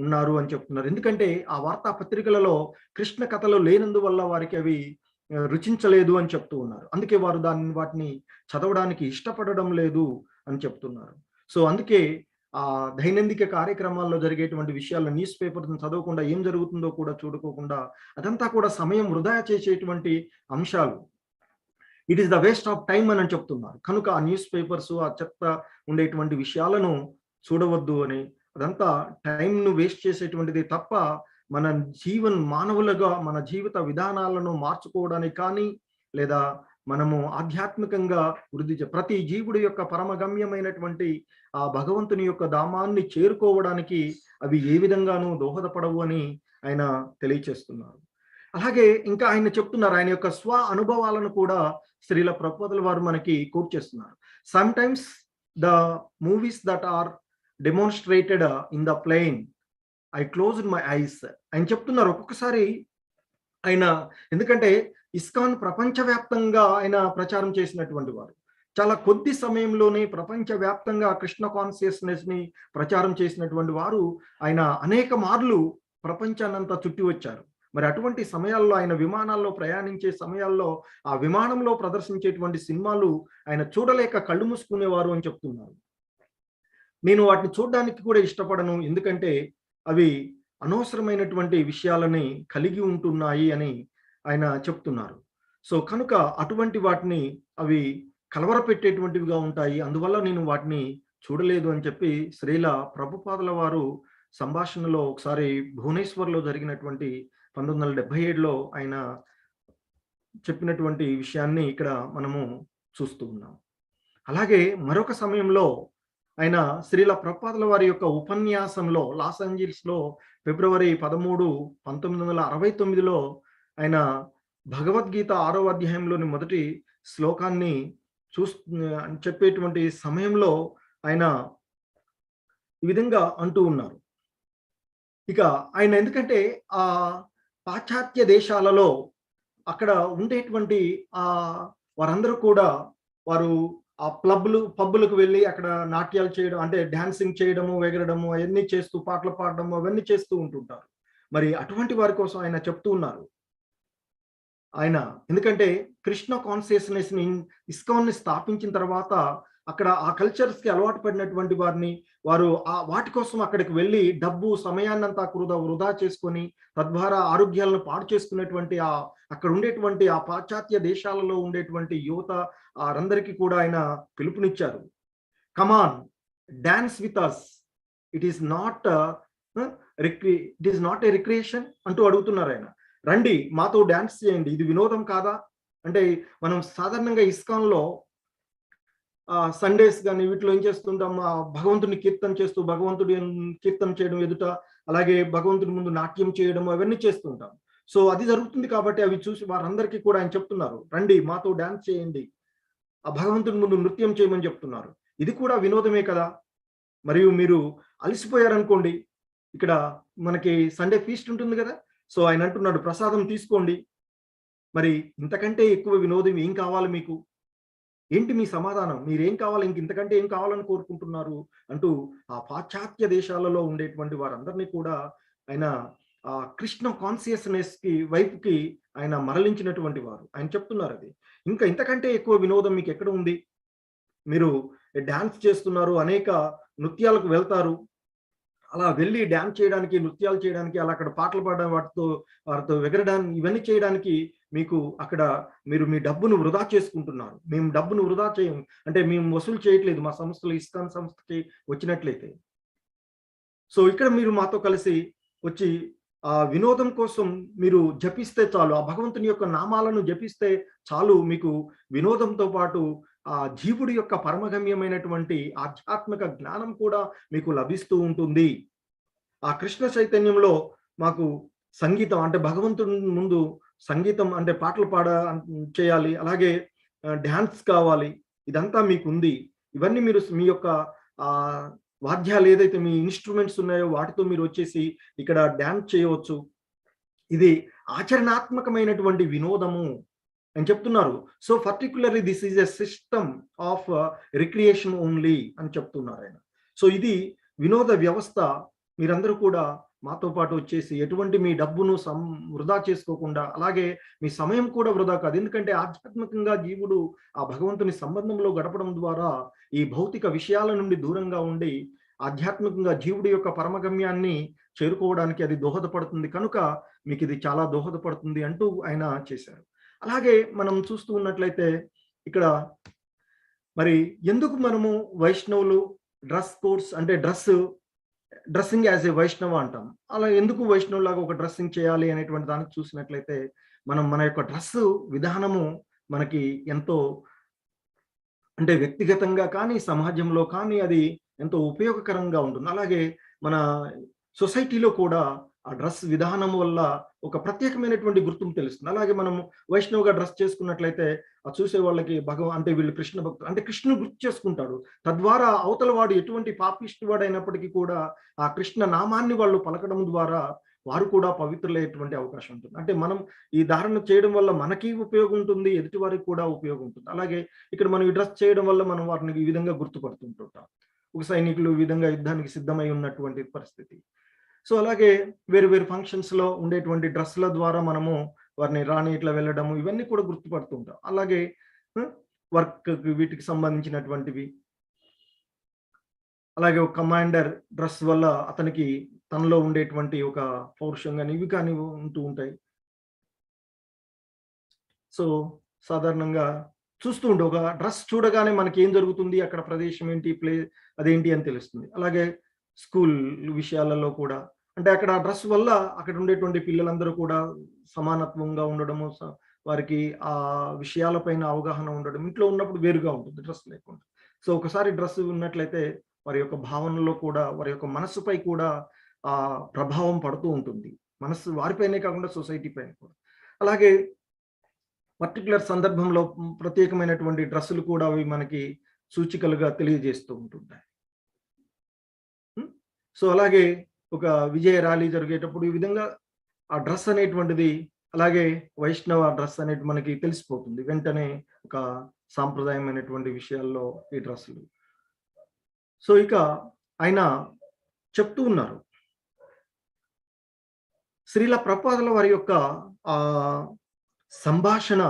ఉన్నారు అని చెప్తున్నారు. ఎందుకంటే ఆ వార్తాపత్రికలలో కృష్ణ కథలు లేనందువల్ల వారికి అవి రుచించలేదు అని చెప్తూ ఉన్నారు. అందుకే వారు వాటిని చదవడానికి ఇష్టపడడం లేదు అని చెప్తున్నారు. సో అందుకే ఆ దైనందిక కార్యక్రమాల్లో జరిగేటువంటి విషయాలను న్యూస్ పేపర్ని చదవకుండా ఏం జరుగుతుందో కూడా చూడుకోకుండా అదంతా కూడా సమయం వృధా చేసేటువంటి అంశాలు. It is the waste of time అని చెప్తున్నారు. కనుక ఆ న్యూస్ పేపర్స్ ఆ చెత్త ఉండేటువంటి విషయాలను చూడవద్దు అని, అదంతా టైంను వేస్ట్ చేసేటువంటిది తప్ప మన మానవులుగా మన జీవిత విధానాలను మార్చుకోవడానికి కానీ లేదా మనము ఆధ్యాత్మికంగా ప్రతి జీవుడి యొక్క పరమగమ్యమైనటువంటి ఆ భగవంతుని యొక్క ధామాన్ని చేరుకోవడానికి అవి ఏ విధంగానూ దోహదపడవు అని ఆయన తెలియచేస్తున్నారు. అలాగే ఇంకా ఆయన చెప్తున్నారు, ఆయన యొక్క స్వ అనుభవాలను కూడా శ్రీల ప్రభుపాదుల వారు మనకి కోట్ చేస్తున్నారు. Sometimes the movies that are demonstrated in the plane I closed my eyes ఆయన చెప్తున్నారు. ఒక్కొక్కసారి ఆయన, ఎందుకంటే ఇస్కాన్ ప్రపంచవ్యాప్తంగా ఆయన ప్రచారం చేసినటువంటి వారు, చాలా కొద్ది సమయంలోనే ప్రపంచవ్యాప్తంగా కృష్ణ కాన్షియస్నెస్ ని ప్రచారం చేసినటువంటి వారు ఆయన అనేక మార్లు ప్రపంచాన్నంతా చుట్టి వచ్చారు. మరి అటువంటి సమయాల్లో ఆయన విమానాల్లో ప్రయాణించే సమయాల్లో ఆ విమానంలో ప్రదర్శించేటువంటి సినిమాలు ఆయన చూడలేక కళ్ళు మూసుకునేవారు అని చెప్తున్నారు. నేను వాటిని చూడడానికి కూడా ఇష్టపడను, ఎందుకంటే అవి అనవసరమైనటువంటి విషయాలని కలిగి ఉంటున్నాయి అని ఆయన చెప్తున్నారు. సో కనుక అటువంటి వాటిని అవి కలవరపెట్టేటువంటివిగా ఉంటాయి, అందువల్ల నేను వాటిని చూడలేదు అని చెప్పి శ్రీల ప్రభుపాదుల వారు సంభాషణలో ఒకసారి భువనేశ్వర్లో జరిగినటువంటి 1977లో ఆయన చెప్పినటువంటి విషయాన్ని ఇక్కడ మనము చూస్తూ ఉన్నాం. అలాగే మరొక సమయంలో ఆయన శ్రీల ప్రభుపాదుల వారి యొక్క ఉపన్యాసంలో లాస్ ఏంజల్స్లో ఫిబ్రవరి 13, 1969లో ఆయన భగవద్గీత 6వ అధ్యాయంలోని మొదటి శ్లోకాన్ని చెప్పేటువంటి సమయంలో ఆయన ఈ విధంగా అంటూ ఉన్నారు. ఇక ఆయన ఎందుకంటే ఆ పాశ్చాత్య దేశాలలో అక్కడ ఉండేటువంటి వారందరూ కూడా వారు ఆ పబ్బులకు వెళ్ళి అక్కడ నాట్యాలు చేయడం, అంటే డాన్సింగ్ చేయడము, ఎగరడము, అవన్నీ చేస్తూ పాటలు పాడడము అవన్నీ చేస్తూ ఉంటుంటారు. మరి అటువంటి వారి కోసం ఆయన చెప్తూ ఉన్నారు. ఆయన ఎందుకంటే కృష్ణ కాన్షియస్నెస్ ని ఇస్కాన్ ని స్థాపించిన తర్వాత అక్కడ ఆ కల్చర్స్కి అలవాటు పడినటువంటి వారిని వారు వాటి కోసం అక్కడికి వెళ్ళి డబ్బు సమయాన్నంతా వృధా చేసుకొని తద్వారా ఆరోగ్యాలను పాడు చేసుకునేటువంటి అక్కడ ఉండేటువంటి ఆ పాశ్చాత్య దేశాలలో ఉండేటువంటి యువత వారందరికీ కూడా ఆయన పిలుపునిచ్చారు. Come on, dance with us, it is not a recreation అంటూ అడుగుతున్నారు ఆయన. రండి మాతో డాన్స్ చేయండి, ఇది వినోదం కాదా? అంటే మనం సాధారణంగా ఇస్కాన్లో సండేస్ కానీ వీటిలో ఏం చేస్తుంటాం, భగవంతుని కీర్తన చేస్తూ భగవంతుడి కీర్తన చేయడం ఎదుట, అలాగే భగవంతుడి ముందు నాట్యం చేయడం అవన్నీ చేస్తుంటాం. సో అది జరుగుతుంది కాబట్టి అవి చూసి వారందరికీ కూడా ఆయన చెప్తున్నారు, రండి మాతో డాన్స్ చేయండి, ఆ భగవంతుడి ముందు నృత్యం చేయమని చెప్తున్నారు. ఇది కూడా వినోదమే కదా. మరియు మీరు అలసిపోయారనుకోండి, ఇక్కడ మనకి సండే ఫీస్ట్ ఉంటుంది కదా, సో ఆయన అంటున్నాడు ప్రసాదం తీసుకోండి, మరి ఇంతకంటే ఎక్కువ వినోదం ఏం కావాలి మీకు? ఏంటి మీ సమాధానం? మీరేం కావాలి, ఇంతకంటే ఏం కావాలని కోరుకుంటున్నారు అంటూ ఆ పాశ్చాత్య దేశాలలో ఉండేటువంటి వారందరినీ కూడా ఆయన కృష్ణ కాన్షియస్నెస్ వైపుకి ఆయన మరలించినటువంటి వారు. ఆయన చెప్తున్నారు అది ఇంతకంటే ఎక్కువ వినోదం మీకు ఎక్కడ ఉంది? మీరు డాన్స్ చేస్తున్నారు, అనేక నృత్యాలకు వెళ్తారు, అలా వెళ్ళి డాన్స్ చేయడానికి, నృత్యాలు చేయడానికి, అలా అక్కడ పాటలు పాడడం, వారితో ఎగరడానికి, ఇవన్నీ చేయడానికి మీకు అక్కడ మీరు మీ డబ్బును వృధా చేసుకుంటున్నారు. మేము డబ్బును వృధా చేయం అంటే మేము వసూలు చేయట్లేదు మా సంస్థలో, ఇస్కాన్ సంస్థకి వచ్చినట్లయితే. సో ఇక్కడ మీరు మాతో కలిసి వచ్చి ఆ వినోదం కోసం మీరు జపిస్తే చాలు, ఆ భగవంతుని యొక్క నామాలను జపిస్తే చాలు, మీకు వినోదంతో పాటు ఆ జీవుడి యొక్క పరమగమ్యమైనటువంటి ఆధ్యాత్మిక జ్ఞానం కూడా మీకు లభిస్తూ ఉంటుంది. ఆ కృష్ణ చైతన్యంలో మాకు సంగీతం అంటే భగవంతుడి ముందు సంగీతం అంటే పాటలు చేయాలి, అలాగే డ్యాన్స్ కావాలి, ఇదంతా మీకు ఉంది. ఇవన్నీ మీరు మీ యొక్క వాద్యాలు ఏదైతే మీ ఇన్స్ట్రుమెంట్స్ ఉన్నాయో వాటితో మీరు వచ్చేసి ఇక్కడ డ్యాన్స్ చేయవచ్చు. ఇది ఆచరణాత్మకమైనటువంటి వినోదము అని చెప్తున్నారు. So particularly this is a system of recreation only అని చెప్తున్నారు ఆయన. సో ఇది వినోద వ్యవస్థ. మీరందరూ కూడా మాతో పాటు వచ్చేసి ఎటువంటి మీ డబ్బును వృధా చేసుకోకుండా, అలాగే మీ సమయం కూడా వృధా కాదు. ఎందుకంటే ఆధ్యాత్మికంగా జీవుడు ఆ భగవంతుని సంబంధంలో గడపడం ద్వారా ఈ భౌతిక విషయాల నుండి దూరంగా ఉండి ఆధ్యాత్మికంగా జీవుడి యొక్క పరమగమ్యాన్ని చేరుకోవడానికి అది దోహదపడుతుంది. కనుక మీకు ఇది చాలా దోహదపడుతుంది అంటూ ఆయన చేశారు. అలాగే మనం చూస్తూ ఉన్నట్లయితే ఇక్కడ మరి ఎందుకు మనము వైష్ణవులు డ్రెస్ కోడ్స్ అంటే డ్రెస్సింగ్ యాజ్ ఏ వైష్ణవ అంటాం, అలా ఎందుకు వైష్ణవులాగా ఒక డ్రెస్సింగ్ చేయాలి అనేటువంటి దానికి చూసినట్లయితే మన యొక్క డ్రెస్ విధానము మనకి ఎంతో అంటే వ్యక్తిగతంగా కానీ సమాజంలో కానీ అది ఎంతో ఉపయోగకరంగా ఉంటుంది. అలాగే మన సొసైటీలో కూడా ఆ డ్రెస్ విధానం వల్ల ఒక ప్రత్యేకమైనటువంటి గుర్తింపు తెలుస్తుంది. అలాగే మనం వైష్ణవుగా డ్రెస్ చేసుకున్నట్లయితే ఆ చూసే వాళ్ళకి అంటే వీళ్ళు కృష్ణ భక్తులు అంటే కృష్ణుని గుర్తు చేసుకుంటాడు. తద్వారా అవతల వాడు ఎటువంటి పాపిష్టి వాడైనప్పటికీ కూడా ఆ కృష్ణ నామాన్ని వాళ్ళు పలకడం ద్వారా వారు కూడా పవిత్రులయ్యేటువంటి అవకాశం ఉంటుంది. అంటే మనం ఈ ధారణ చేయడం వల్ల మనకి ఉపయోగం ఉంటుంది, ఎదుటి వారికి కూడా ఉపయోగం ఉంటుంది. అలాగే ఇక్కడ మనం ఈ డ్రెస్ చేయడం వల్ల మనం వారిని ఈ విధంగా గుర్తుపడుతుంటుంటాం. ఒక సైనికులు ఈ విధంగా యుద్ధానికి సిద్ధమై ఉన్నటువంటి పరిస్థితి. సో అలాగే వేరు వేరు ఫంక్షన్స్ లో ఉండేటువంటి డ్రెస్ల ద్వారా మనము వారిని రాని ఇట్లా వెళ్ళడము ఇవన్నీ కూడా గుర్తుపడుతుంటాం. అలాగే వర్క్ వీటికి సంబంధించినటువంటివి, అలాగే ఒక కమాండర్ డ్రెస్ వల్ల అతనికి తనలో ఉండేటువంటి ఒక పౌరుషం కానీ ఇవి కానీ ఉంటూ ఉంటాయి. సో సాధారణంగా చూస్తూ ఉంటే ఒక డ్రెస్ చూడగానే మనకి ఏం జరుగుతుంది, అక్కడ ప్రదేశం ఏంటి, అదేంటి అని తెలుస్తుంది. అలాగే స్కూల్ విషయాలలో కూడా అంటే అక్కడ డ్రెస్ వల్ల అక్కడ ఉండేటువంటి పిల్లలందరూ కూడా సమానత్వంగా ఉండడము, వారికి ఆ విషయాలపైన అవగాహన ఉండడం ఇంట్లో ఉన్నప్పుడు వేరుగా ఉంటుంది డ్రెస్ లేకుండా. సో ఒకసారి డ్రెస్ ఉన్నట్లయితే వారి యొక్క భావనలో కూడా వారి యొక్క మనస్సుపై కూడా ఆ ప్రభావం పడుతూ ఉంటుంది. మనస్సు వారిపైనే కాకుండా సొసైటీ పైన కూడా. అలాగే పర్టికులర్ సందర్భంలో ప్రత్యేకమైనటువంటి డ్రెస్సులు కూడా అవి మనకి సూచికలుగా తెలియజేస్తూ ఉంటుంటాయి. సో అలాగే ఒక విజయ ర్యాలీ జరిగేటప్పుడు ఈ విధంగా ఆ డ్రెస్ అనేటువంటిది, అలాగే వైష్ణవ డ్రెస్ అనేది మనకి తెలిసిపోతుంది వెంటనే ఒక సాంప్రదాయమైనటువంటి విషయాల్లో ఈ డ్రెస్సులు. సో ఇక ఆయన చెప్తూ ఉన్నారు, శ్రీల ప్రభుపాదుల వారి యొక్క సంభాషణ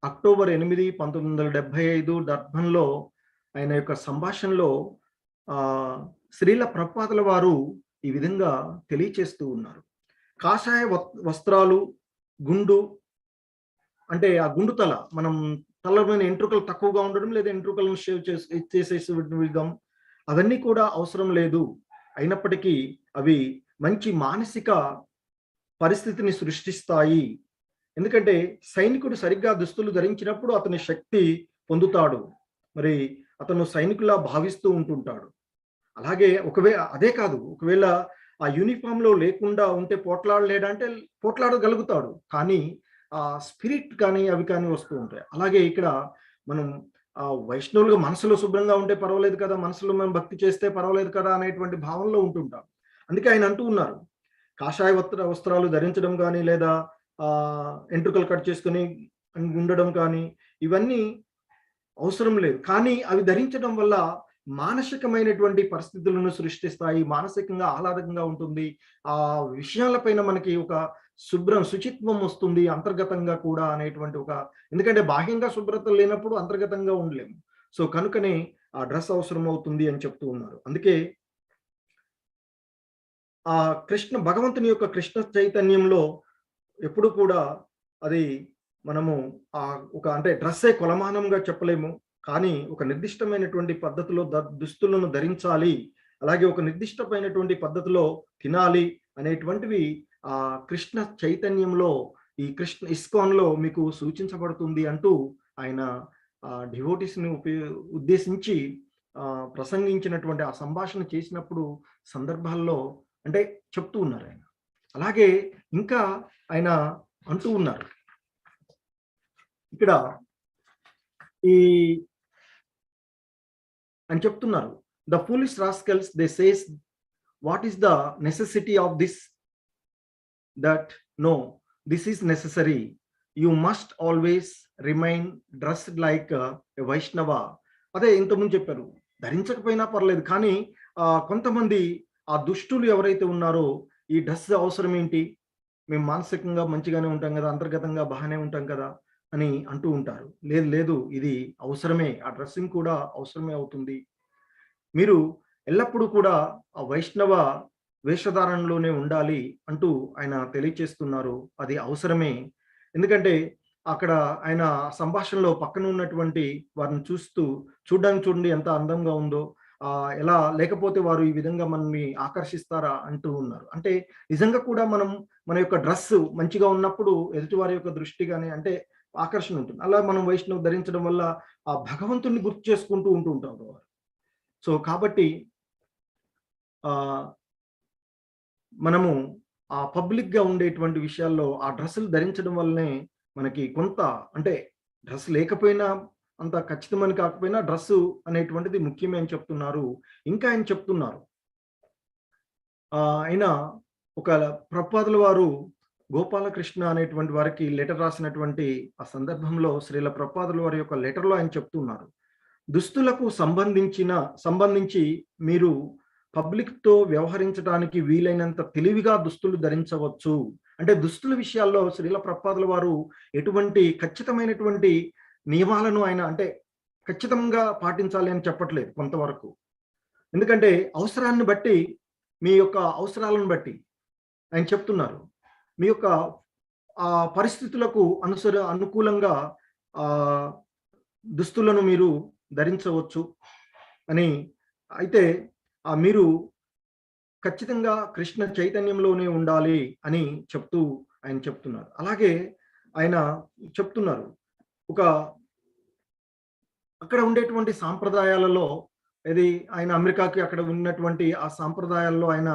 అక్టోబర్ 8, 1975 డర్బన్లో ఆయన యొక్క సంభాషణలో శ్రీల ప్రభుపాదుల వారు ఈ విధంగా తెలియచేస్తూ ఉన్నారు. కాషాయ వస్త్రాలు, గుండు అంటే ఆ గుండు తల, మనం తలలోని ఎంట్రుకలు తక్కువగా ఉండడం, లేదా ఎంట్రుకలను షేవ్ చేసేసి విధం, అవన్నీ కూడా అవసరం లేదు. అయినప్పటికీ అవి మంచి మానసిక పరిస్థితిని సృష్టిస్తాయి. ఎందుకంటే సైనికుడు సరిగ్గా దుస్తులు ధరించినప్పుడు అతని శక్తి పొందుతాడు, మరి అతను సైనికులా భావిస్తూ ఉంటుంటాడు. అలాగే అదే కాదు, ఒకవేళ ఆ యూనిఫామ్ లో లేకుండా ఉంటే పోట్లాడలేడంటే పోట్లాడగలుగుతాడు, కానీ ఆ స్పిరిట్ కానీ అవి కానీ వస్తూ ఉంటాయి. అలాగే ఇక్కడ మనం వైష్ణవులుగా మనసులో శుభ్రంగా ఉంటే పర్వాలేదు కదా, మనసులో మనం భక్తి చేస్తే పర్వాలేదు కదా అనేటువంటి భావనలో ఉంటుంటాం. అందుకే ఆయన అంటూ ఉన్నారు, కాషాయ వస్త్రాలు ధరించడం కానీ, లేదా ఎంట్రుకలు కట్ చేసుకుని ఉండడం కానీ, ఇవన్నీ అవసరం లేదు. కానీ అవి ధరించడం వల్ల మానసికమైనటువంటి పరిస్థితులను సృష్టిస్తాయి, మానసికంగా ఆహ్లాదకంగా ఉంటుంది, ఆ విషయాలపైన మనకి ఒక శుచిత్వం వస్తుంది అంతర్గతంగా కూడా అనేటువంటి ఎందుకంటే బాహ్యంగా శుభ్రత లేనప్పుడు అంతర్గతంగా ఉండలేము. సో కనుకనే ఆ డ్రెస్ అవసరం అవుతుంది అని చెప్తూ ఉన్నారు. అందుకే ఆ భగవంతుని యొక్క కృష్ణ చైతన్యంలో ఎప్పుడు కూడా అది మనము అంటే డ్రెస్సే కొలమానంగా చెప్పలేము, కానీ ఒక నిర్దిష్టమైనటువంటి పద్ధతిలో దుస్తులను ధరించాలి, అలాగే ఒక నిర్దిష్టమైనటువంటి పద్ధతిలో తినాలి అనేటువంటివి ఆ కృష్ణ చైతన్యంలో, ఈ ISKCON లో మీకు సూచించబడుతుంది అంటూ ఆయన డివోటీస్ ని ఉద్దేశించి ప్రసంగించినటువంటి ఆ సంభాషణ చేసినప్పుడు సందర్భాల్లో అంటే చెప్తూ ఉన్నారు ఆయన. అలాగే ఇంకా ఆయన అంటూ ఉన్నారు ఇక్కడ అని చెప్తున్నారు, the foolish rascals they says what is the necessity of this, that no this is necessary, you must always remain dressed like a Vaishnava. అదే ఇంతకుముందు చెప్పారు, ధరించకపోయినా పర్లేదు, కానీ కొంతమంది ఆ దుష్టులు ఎవరైతే ఉన్నారో ఈ డ్రెస్ అవసరం ఏంటి, మేము మానసికంగా మంచిగానే ఉంటాం కదా, అంతర్గతంగా బాగానే ఉంటాం కదా అని అంటూ ఉంటారు. లేదు, ఇది అవసరమే, ఆ డ్రెస్సింగ్ కూడా అవసరమే అవుతుంది. మీరు ఎల్లప్పుడూ కూడా ఆ వైష్ణవ వేషధారణలోనే ఉండాలి అంటూ ఆయన తెలియచేస్తున్నారు. అది అవసరమే. ఎందుకంటే అక్కడ ఆయన సంభాషణలో పక్కన ఉన్నటువంటి వారిని చూడండి ఎంత అందంగా ఉందో, ఎలా లేకపోతే వారు ఈ విధంగా మనల్ని ఆకర్షిస్తారా అంటూ ఉన్నారు. అంటే నిజంగా కూడా మన యొక్క డ్రెస్ మంచిగా ఉన్నప్పుడు ఎదుటి వారి యొక్క దృష్టి కానీ అంటే ఆకర్షణ ఉంటుంది. అలా మనం వైష్ణవ్ ధరించడం వల్ల ఆ భగవంతుని గుర్తు చేసుకుంటూ ఉంటారు వారు. సో కాబట్టి మనము ఆ పబ్లిక్ గా ఉండేటువంటి విషయాల్లో ఆ డ్రెస్సులు ధరించడం వల్లనే మనకి కొంత, అంటే డ్రెస్ లేకపోయినా అంత ఖచ్చితమని కాకపోయినా డ్రెస్సు అనేటువంటిది ముఖ్యమే అని చెప్తున్నారు. ఇంకా ఆయన చెప్తున్నారు, ఆయన ఒక ప్రభుపాదుల వారు గోపాలకృష్ణ అనేటువంటి వారికి లెటర్ రాసినటువంటి ఆ సందర్భంలో శ్రీల ప్రభుపాదుల వారి యొక్క లెటర్లో ఆయన చెప్తున్నారు, దుస్తులకు సంబంధించి మీరు పబ్లిక్ తో వ్యవహరించడానికి వీలైనంత తెలివిగా దుస్తులు ధరించవచ్చు. అంటే దుస్తుల విషయాల్లో శ్రీల ప్రభుపాదుల వారు ఎటువంటి ఖచ్చితమైనటువంటి నియమాలను ఆయన అంటే ఖచ్చితంగా పాటించాలి అని చెప్పట్లేదు కొంతవరకు. ఎందుకంటే అవసరాన్ని బట్టి, మీ యొక్క అవసరాలను బట్టి ఆయన చెప్తున్నారు, మీ యొక్క పరిస్థితులకు అనుకూలంగా దుస్తులను మీరు ధరించవచ్చు అని. అయితే మీరు ఖచ్చితంగా కృష్ణ చైతన్యంలోనే ఉండాలి అని ఆయన చెప్తున్నారు. అలాగే ఆయన చెప్తున్నారు, అక్కడ ఉండేటువంటి సాంప్రదాయాలలో ఆయన అమెరికాకి అక్కడ ఉన్నటువంటి ఆ సాంప్రదాయాల్లో ఆయన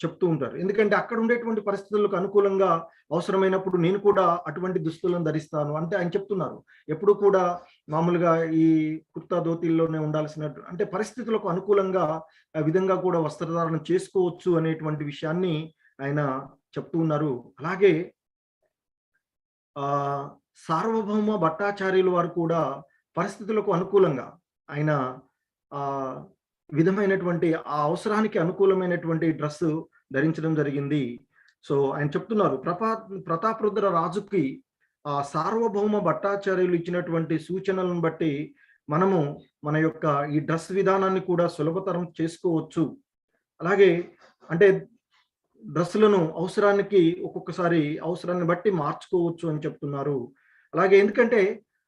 చెప్తూ ఉంటారు. ఎందుకంటే అక్కడ ఉండేటువంటి పరిస్థితులకు అనుకూలంగా అవసరమైనప్పుడు నేను కూడా అటువంటి దుస్తులను ధరిస్తాను అంటే ఆయన చెప్తున్నారు. ఎప్పుడు కూడా మామూలుగా ఈ కుర్తా ధోతీల్లోనే ఉండాల్సినట్టు అంటే పరిస్థితులకు అనుకూలంగా ఆ విధంగా కూడా వస్త్రధారణ చేసుకోవచ్చు అనేటువంటి విషయాన్ని ఆయన చెప్తూ ఉన్నారు. అలాగే సార్వభౌమ భట్టాచార్యుల వారు కూడా పరిస్థితులకు అనుకూలంగా ఆయన విధమైనటువంటి ఆ అవసరానికి అనుకూలమైనటువంటి డ్రెస్ ధరించడం జరిగింది. సో ఆయన చెప్తున్నారు, ప్రతాపరుద్ర రాజుకి ఆ సార్వభౌమ భట్టాచార్యులు ఇచ్చినటువంటి సూచనలను బట్టి మనము మన యొక్క ఈ డ్రెస్ విధానాన్ని కూడా సులభతరం చేసుకోవచ్చు. అలాగే అంటే డ్రెస్సులను అవసరానికి ఒక్కొక్కసారి అవసరాన్ని బట్టి మార్చుకోవచ్చు అని చెప్తున్నారు. అలాగే ఎందుకంటే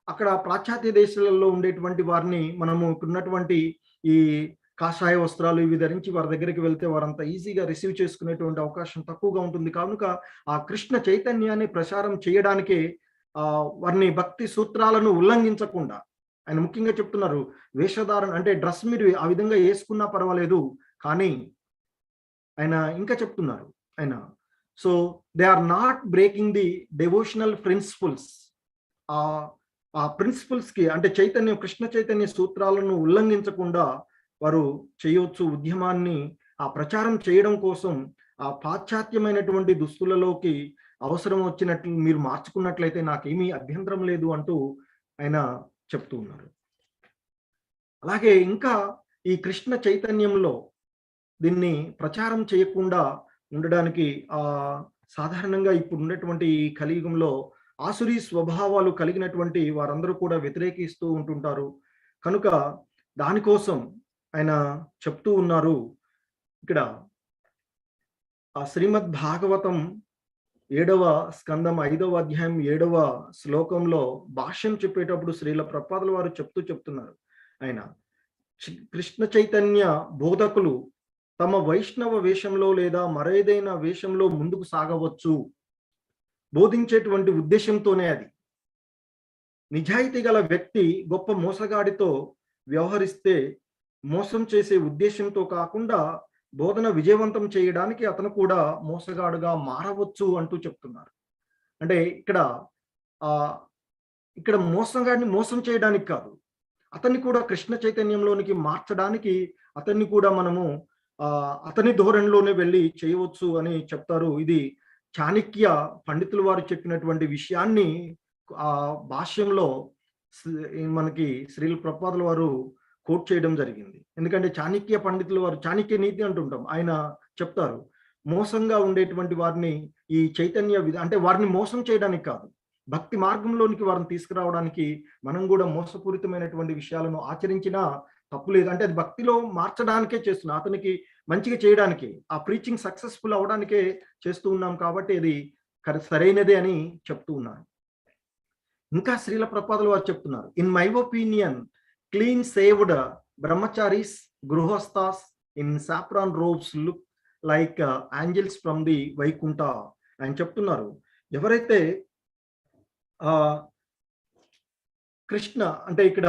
అక్కడ పాశ్చాత్య దేశాలలో ఉండేటువంటి వారిని మనము ఇక్కడున్నటువంటి ఈ కాషాయ వస్త్రాలు ఇవి ధరించి వారి దగ్గరికి వెళ్తే వారంత ఈజీగా రిసీవ్ చేసుకునేటువంటి అవకాశం తక్కువగా ఉంటుంది. కనుక ఆ కృష్ణ చైతన్యాన్ని ప్రచారం చేయడానికే వారిని భక్తి సూత్రాలను ఉల్లంఘించకుండా ఆయన ముఖ్యంగా చెప్తున్నారు, వేషధారణ అంటే డ్రెస్ మీరు ఆ విధంగా వేసుకున్నా పర్వాలేదు, కానీ ఆయన ఇంకా చెప్తున్నారు ఆయన, so they are not breaking the devotional principles. ఆ ప్రిన్సిపల్స్ కి అంటే చైతన్యం కృష్ణ చైతన్య సూత్రాలను ఉల్లంఘించకుండా వారు చేయవచ్చు ఉద్యమాన్ని. ఆ ప్రచారం చేయడం కోసం ఆ పాశ్చాత్యమైనటువంటి దుస్తులలోకి అవసరం వచ్చినట్లు మీరు మార్చుకున్నట్లయితే నాకేమీ అభ్యంతరం లేదు అంటూ ఆయన చెప్తూ ఉన్నారు. అలాగే ఇంకా ఈ కృష్ణ చైతన్యంలో దీన్ని ప్రచారం చేయకుండా ఉండడానికి సాధారణంగా ఇప్పుడు ఉన్నటువంటి ఈ కలియుగంలో ఆసురీ స్వభావాలు కలిగినటువంటి వారందరూ కూడా వ్యతిరేకిస్తూ ఉంటుంటారు. కనుక దానికోసం ఆయన చెప్తూ ఉన్నారు. ఇక్కడ ఆ శ్రీమద్ భాగవతం 7వ స్కందం 5వ అధ్యాయం 7వ శ్లోకంలో భాష్యం చెప్పేటప్పుడు శ్రీల ప్రభుపాదుల వారు చెప్తున్నారు ఆయన, కృష్ణ చైతన్య బోధకులు తమ వైష్ణవ వేషంలో లేదా మరేదైనా వేషంలో ముందుకు సాగవచ్చు బోధించేటువంటి ఉద్దేశంతోనే. అది నిజాయితీ గల వ్యక్తి గొప్ప మోసగాడితో వ్యవహరిస్తే మోసం చేసే ఉద్దేశంతో కాకుండా బోధన విజయవంతం చేయడానికి అతను కూడా మోసగాడుగా మారవచ్చు అంటూ చెప్తున్నారు. అంటే ఇక్కడ మోసగాడిని మోసం చేయడానికి కాదు, అతన్ని కూడా కృష్ణ చైతన్యంలోనికి మార్చడానికి అతన్ని కూడా మనము అతని ధోరణిలోనే వెళ్ళి చేయవచ్చు అని చెప్తారు. ఇది చాణక్య పండితులు వారు చెప్పినటువంటి విషయాన్ని భాష్యంలో మనకి శ్రీల ప్రభుపాదుల వారు కోట్ చేయడం జరిగింది. ఎందుకంటే చాణక్య పండితుల వారు చాణక్య నీతి అంటుంటాం, ఆయన చెప్తారు మోసంగా ఉండేటువంటి వారిని ఈ చైతన్య అంటే వారిని మోసం చేయడానికి కాదు, భక్తి మార్గంలోనికి వారిని తీసుకురావడానికి మనం కూడా మోసపూరితమైనటువంటి విషయాలను ఆచరించినా తప్పు లేదు. అంటే అది భక్తిలో మార్చడానికే చేస్తున్నా, అతనికి మంచిగా చేయడానికి, ఆ ప్రీచింగ్ సక్సెస్ఫుల్ అవడానికే చేస్తూ ఉన్నాం కాబట్టి అది సరైనదే అని చెప్తూ ఉన్నాను. ఇంకా శ్రీల ప్రభుపాదుల వారు చెప్తున్నారు, in my opinion clean saved బ్రహ్మచారీస్ గృహస్థాస్ in saffron robes look like angels from the Vaikuntha. ఆయన చెప్తున్నారు, ఎవరైతే కృష్ణ అంటే ఇక్కడ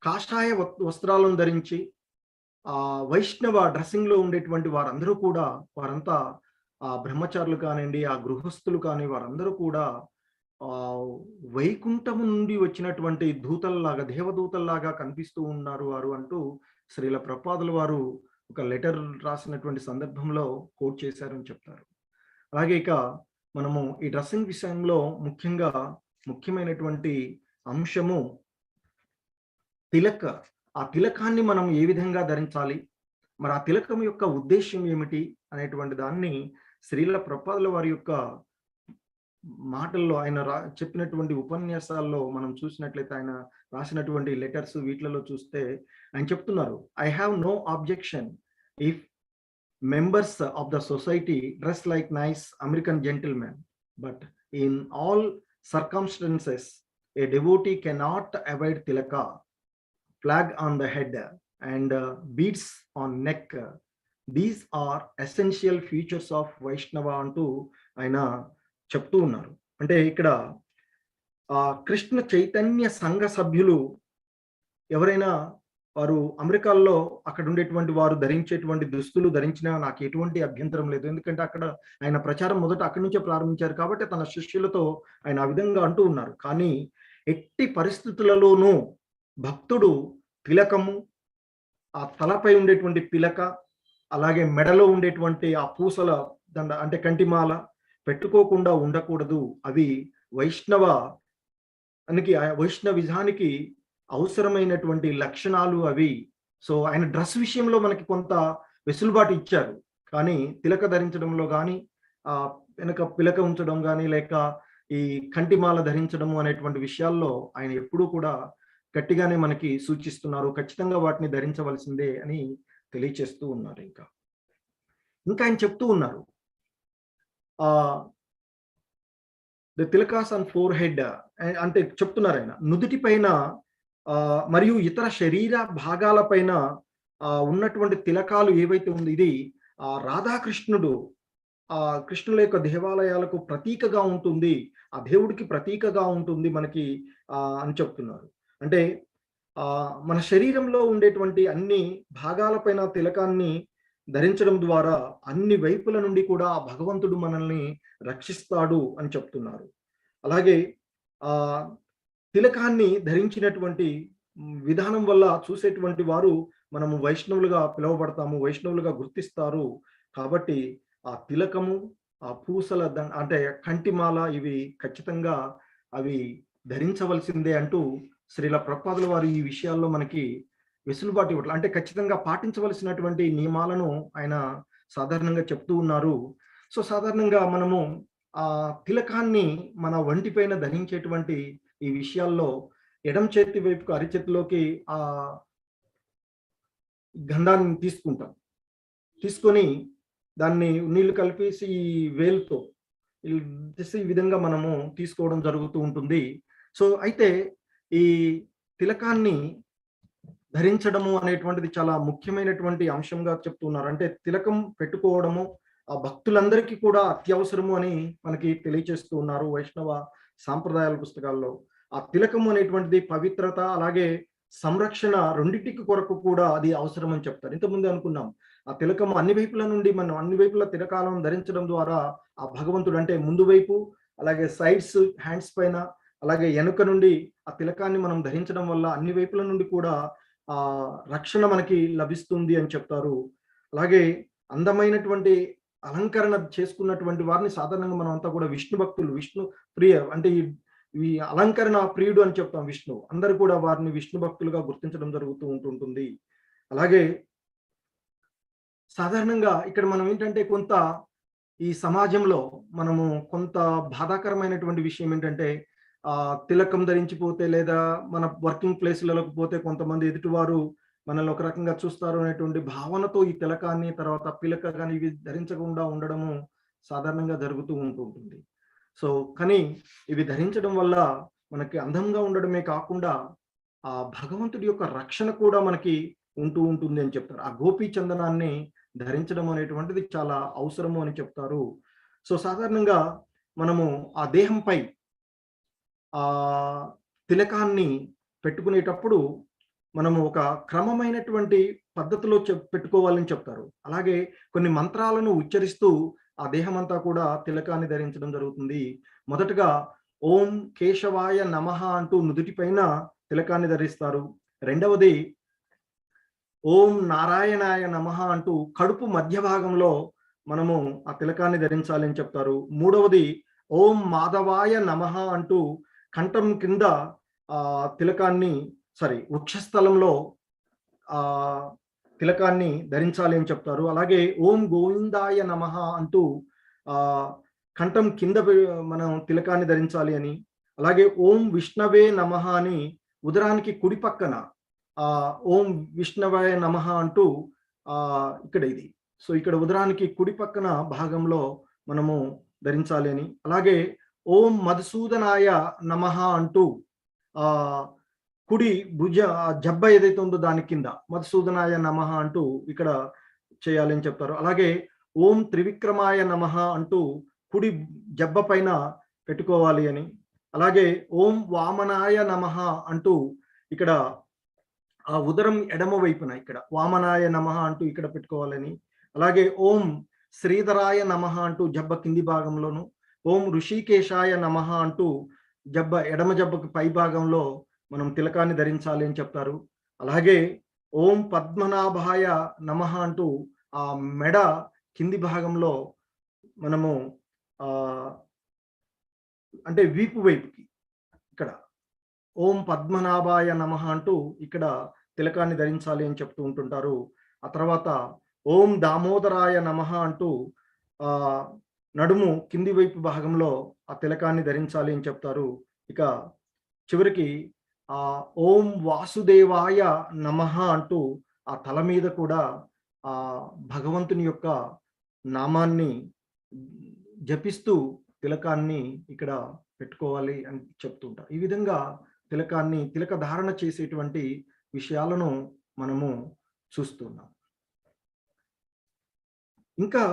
కాషాయ వస్త్రాలను ధరించి వైష్ణవ డ్రెస్సింగ్ లో ఉండేటువంటి వారందరూ కూడా వారంతా బ్రహ్మచారులు కానివ్వండి, ఆ గృహస్థులు కానీ వారందరూ కూడా వైకుంఠము నుండి వచ్చినటువంటి దూతల్లాగా దేవదూతల్లాగా కనిపిస్తూ ఉన్నారు వారు అంటూ శ్రీల ప్రభుపాదుల వారు ఒక లెటర్ రాసినటువంటి సందర్భంలో కోట్ చేశారని చెప్తారు. అలాగే ఇక మనము ఈ డ్రెస్సింగ్ విషయంలో ముఖ్యమైనటువంటి అంశము తిలక. ఆ తిలకాన్ని మనం ఏ విధంగా ధరించాలి, మరి ఆ తిలకం యొక్క ఉద్దేశం ఏమిటి అనేటువంటి దాన్ని శ్రీల ప్రభుపాదుల వారి యొక్క మాటల్లో ఆయన చెప్పినటువంటి ఉపన్యాసాల్లో మనం చూసినట్లయితే, ఆయన రాసినటువంటి లెటర్స్ వీటిలలో చూస్తే ఆయన చెప్తున్నారు, I have no objection if members of the society dress like nice American gentlemen, but in all circumstances, a devotee cannot avoid tilaka, flag on the head, and beads on neck. These are essential features of Vaishnava అంటూ ఆయన చెప్తూ ఉన్నారు. అంటే ఇక్కడ కృష్ణ చైతన్య సంఘ సభ్యులు ఎవరైనా వారు అమెరికాలో అక్కడ ఉండేటువంటి వారు ధరించేటువంటి దుస్తులు ధరించినా నాకు ఎటువంటి అభ్యంతరం లేదు. ఎందుకంటే అక్కడ ఆయన ప్రచారం మొదట అక్కడి నుంచే ప్రారంభించారు కాబట్టి తన శిష్యులతో ఆయన ఆ విధంగా అంటూ ఉన్నారు. కానీ ఎట్టి పరిస్థితులలోనూ భక్తుడు తిలకము, ఆ తలపై ఉండేటువంటి పిలక, అలాగే మెడలో ఉండేటువంటి ఆ పూసల దండ అంటే కంటిమాల పెట్టుకోకుండా ఉండకూడదు. అవి వైష్ణవిజానికి అవసరమైనటువంటి లక్షణాలు అవి. సో ఆయన డ్రెస్ విషయంలో మనకి కొంత వెసులుబాటు ఇచ్చారు, కానీ తిలక ధరించడంలో కానీ వెనక పిలక ఉంచడం కానీ లేక ఈ కంటిమాల ధరించడము అనేటువంటి విషయాల్లో ఆయన ఎప్పుడూ కూడా గట్టిగానే మనకి సూచిస్తున్నారు. ఖచ్చితంగా వాటిని ధరించవలసిందే అని తెలియచేస్తూ ఉన్నారు. ఇంకా ఆయన చెప్తూ ఉన్నారు. ద తిలకాస్ ఆన్ ఫోర్ హెడ్ అంటే చెప్తున్నారు ఆయన. నుదుటి పైన మరియు ఇతర శరీర భాగాల పైన ఉన్నటువంటి తిలకాలు ఏవైతే ఉంది ఇది రాధాకృష్ణుడు కృష్ణుల యొక్క దేవాలయాలకు ప్రతీకగా ఉంటుంది. ఆ దేవుడికి ప్రతీకగా ఉంటుంది మనకి అని చెప్తున్నారు. అంటే మన శరీరంలో ఉండేటువంటి అన్ని భాగాలపైన తిలకాన్ని ధరించడం ద్వారా అన్ని వైపుల నుండి కూడా ఆ భగవంతుడు మనల్ని రక్షిస్తాడు అని చెప్తున్నారు. అలాగే తిలకాన్ని ధరించినటువంటి విధానం వల్ల చూసేటువంటి వారు మనము వైష్ణవులుగా పిలువబడతాము, వైష్ణవులుగా గుర్తిస్తారు. కాబట్టి ఆ తిలకము, ఆ పూసల అంటే కంటిమాల ఇవి ఖచ్చితంగా అవి ధరించవలసిందే అంటూ శ్రీల ప్రభుపాదుల వారు ఈ విషయాల్లో మనకి వెసులుబాటు ఇవ్వట్లేదు. అంటే ఖచ్చితంగా పాటించవలసినటువంటి నియమాలను ఆయన సాధారణంగా చెప్తూ ఉన్నారు. సో సాధారణంగా మనము ఆ తిలకాన్ని మన వంటి పైన ధరించేటువంటి ఈ విషయాల్లో ఎడమ చేతి వైపుకు అరిచేతిలోకి ఆ గంధాన్ని తీసుకుంటాం. తీసుకొని దాన్ని నీళ్లు కలిపేసి ఈ వేలుతో ఈ విధంగా మనము తీసుకోవడం జరుగుతూ ఉంటుంది. సో అయితే ఈ తిలకాన్ని ధరించడము అనేటువంటిది చాలా ముఖ్యమైనటువంటి అంశంగా చెప్తున్నారు. అంటే తిలకం పెట్టుకోవడము ఆ భక్తులందరికీ కూడా అత్యవసరము అని మనకి తెలియచేస్తూ ఉన్నారు వైష్ణవ సాంప్రదాయాల పుస్తకాల్లో. ఆ తిలకము అనేటువంటిది పవిత్రత అలాగే సంరక్షణ రెండింటికి కొరకు కూడా అది అవసరం అని చెప్తారు. ఇంతకుముందు అనుకున్నాం ఆ తిలకము అన్ని వైపుల నుండి మనం అన్ని వైపుల తిలకాలను ధరించడం ద్వారా ఆ భగవంతుడు అంటే ముందు వైపు అలాగే సైడ్స్ హ్యాండ్స్ పైన అలాగే వెనుక నుండి ఆ తిలకాన్ని మనం ధరించడం వల్ల అన్ని వైపుల నుండి కూడా రక్షణ మనకి లభిస్తుంది అని చెప్తారు. అలాగే అందమైనటువంటి అలంకరణ చేసుకున్నటువంటి వారిని సాధారణంగా మనం అంతా కూడా విష్ణు భక్తులు, విష్ణు ప్రియ అంటే ఈ అలంకరణ ప్రియుడు అని చెప్తాం. విష్ణు అందరూ కూడా వారిని విష్ణు భక్తులుగా గుర్తించడం జరుగుతూ ఉంటుంటుంది. అలాగే సాధారణంగా ఇక్కడ మనం ఏంటంటే కొంత ఈ సమాజంలో మనము కొంత బాధాకరమైనటువంటి విషయం ఏంటంటే తిలకం ధరించిపోతే లేదా మన వర్కింగ్ ప్లేస్లలోకి పోతే కొంతమంది ఎదుటివారు మనల్ని ఒక రకంగా చూస్తారు అనేటువంటి భావనతో ఈ తిలకాన్ని తర్వాత పిలక కానీ ఇవి ధరించకుండా ఉండడము సాధారణంగా జరుగుతూ ఉంటుంది. సో కానీ ఇవి ధరించడం వల్ల మనకి అందంగా ఉండడమే కాకుండా ఆ భగవంతుడి యొక్క రక్షణ కూడా మనకి ఉంటూ ఉంటుంది అని చెప్తారు. ఆ గోపీ చందనాన్ని ధరించడం అనేటువంటిది చాలా అవసరము అని చెప్తారు. సో సాధారణంగా మనము ఆ దేహంపై ఆ తిలకాన్ని పెట్టుకునేటప్పుడు మనము ఒక క్రమమైనటువంటి పద్ధతిలో పెట్టుకోవాలని చెప్తారు. అలాగే కొన్ని మంత్రాలను ఉచ్చరిస్తూ ఆ దేహం అంతా కూడా తిలకాన్ని ధరించడం జరుగుతుంది. మొదటగా ఓం కేశవాయ నమః అంటూ నుదుటి పైన తిలకాన్ని ధరిస్తారు. రెండవది ఓం నారాయణాయ నమః అంటూ కడుపు మధ్య భాగంలో మనము ఆ తిలకాన్ని ధరించాలి అని చెప్తారు. మూడవది ఓం మాధవాయ నమః అంటూ కంఠం కింద తిలకాన్ని వక్షస్థలంలో తిలకాన్ని ధరించాలి అని చెప్తారు. అలాగే ఓం గోవిందాయ నమః అంటూ కంఠం కింద మనం తిలకాన్ని ధరించాలి అని, అలాగే ఓం విష్ణవే నమః అని ఉదరానికి కుడి పక్కన ఓం విష్ణవే నమః అంటూ ఇక్కడ ఇది సో ఇక్కడ ఉదరానికి కుడి పక్కన భాగంలో మనము ధరించాలి అని, అలాగే ఓం మధుసూదనాయ నమః అంటూ కుడి భుజ జబ్బ ఏదైతే ఉందో దాని కింద మధుసూదనాయ నమః అంటూ ఇక్కడ చేయాలి అని చెప్తారు. అలాగే ఓం త్రివిక్రమాయ నమః అంటూ కుడి జబ్బ పైన పెట్టుకోవాలి అని, అలాగే ఓం వామనాయ నమః అంటూ ఇక్కడ ఆ ఉదరం ఎడమ వైపున ఇక్కడ వామనాయ నమః అంటూ ఇక్కడ పెట్టుకోవాలని, అలాగే ఓం శ్రీధరాయ నమః అంటూ జబ్బ కింది భాగంలోను, ఓం ఋషికేశాయ నమః అంటూ జబ్బ ఎడమ జబ్బకు పై భాగంలో మనం తిలకాన్ని ధరించాలి అని చెప్తారు. అలాగే ఓం పద్మనాభాయ నమః అంటూ ఆ మెడ కింది భాగంలో మనము అంటే వీపు వైపుకి ఇక్కడ ఓం పద్మనాభాయ నమః అంటూ ఇక్కడ తిలకాన్ని ధరించాలి అని చెప్తూ ఉంటుంటారు. ఆ తర్వాత ఓం దామోదరాయ నమః అంటూ నడుము కింది వైపు భాగంలో ఆ తిలకాన్ని ధరించాలి అని చెప్తారు. ఇక చివరికి ఓం వాసుదేవాయ నమః అంటూ ఆ తల మీద కూడా ఆ భగవంతుని యొక్క నామాన్ని జపిస్తూ తిలకాన్ని ఇక్కడ పెట్టుకోవాలి అని చెప్తుంటారు. ఈ విధంగా తిలక ధారణ చేసేటువంటి విషయాలను మనము చూస్తున్నాం. ఇంకా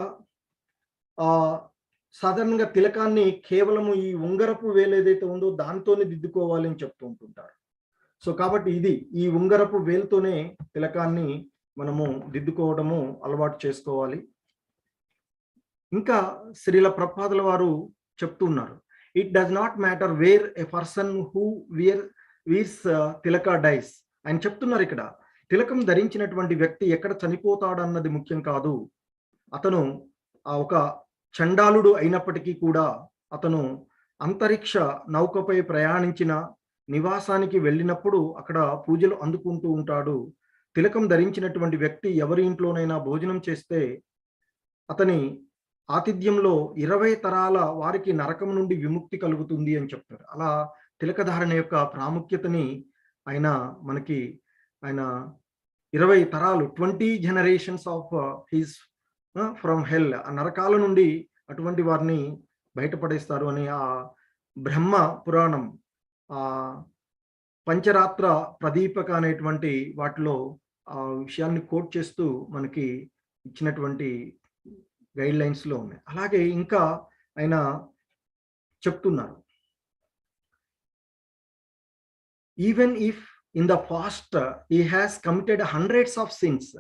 సాధారణంగా తిలకాన్ని కేవలము ఈ ఉంగరపు వేలు ఏదైతే ఉందో దానితోనే దిద్దుకోవాలి అని చెప్తూ ఉంటుంటారు. సో కాబట్టి ఈ ఉంగరపు వేలుతోనే తిలకాన్ని మనము దిద్దుకోవడము అలవాటు చేసుకోవాలి. ఇంకా శ్రీల ప్రభుపాదుల వారు చెప్తున్నారు, it does not matter where a person who wears tilaka dies. ఆయన చెప్తున్నారు ఇక్కడ, తిలకం ధరించినటువంటి వ్యక్తి ఎక్కడ చనిపోతాడన్నది ముఖ్యం కాదు. అతను ఒక చండాలుడు అయినప్పటికీ కూడా అతను అంతరిక్ష నౌకపై ప్రయాణించిన నివాసానికి వెళ్ళినప్పుడు అక్కడ పూజలు అందుకుంటూ ఉంటాడు. తిలకం ధరించినటువంటి వ్యక్తి ఎవరి ఇంట్లోనైనా భోజనం చేస్తే అతని ఆతిథ్యంలో 20 తరాల వారికి నరకం నుండి విముక్తి కలుగుతుంది అని చెప్తారు. అలా తిలకధారణ యొక్క ప్రాముఖ్యతని ఆయన 20 తరాలు 20 జనరేషన్స్ ఆఫ్ హిస్ ఫ్రమ్ హెల్, ఆ నరకాల నుండి అటువంటి వారిని బయటపడేస్తారు అని ఆ బ్రహ్మ పురాణం పంచరాత్ర ప్రదీపక అనేటువంటి వాటిలో ఆ విషయాన్ని కోట్ చేస్తూ మనకి ఇచ్చినటువంటి గైడ్ లైన్స్ లో ఉన్నాయి. అలాగే ఇంకా ఆయన చెప్తున్నారు, even if in the fast he has committed hundreds of since.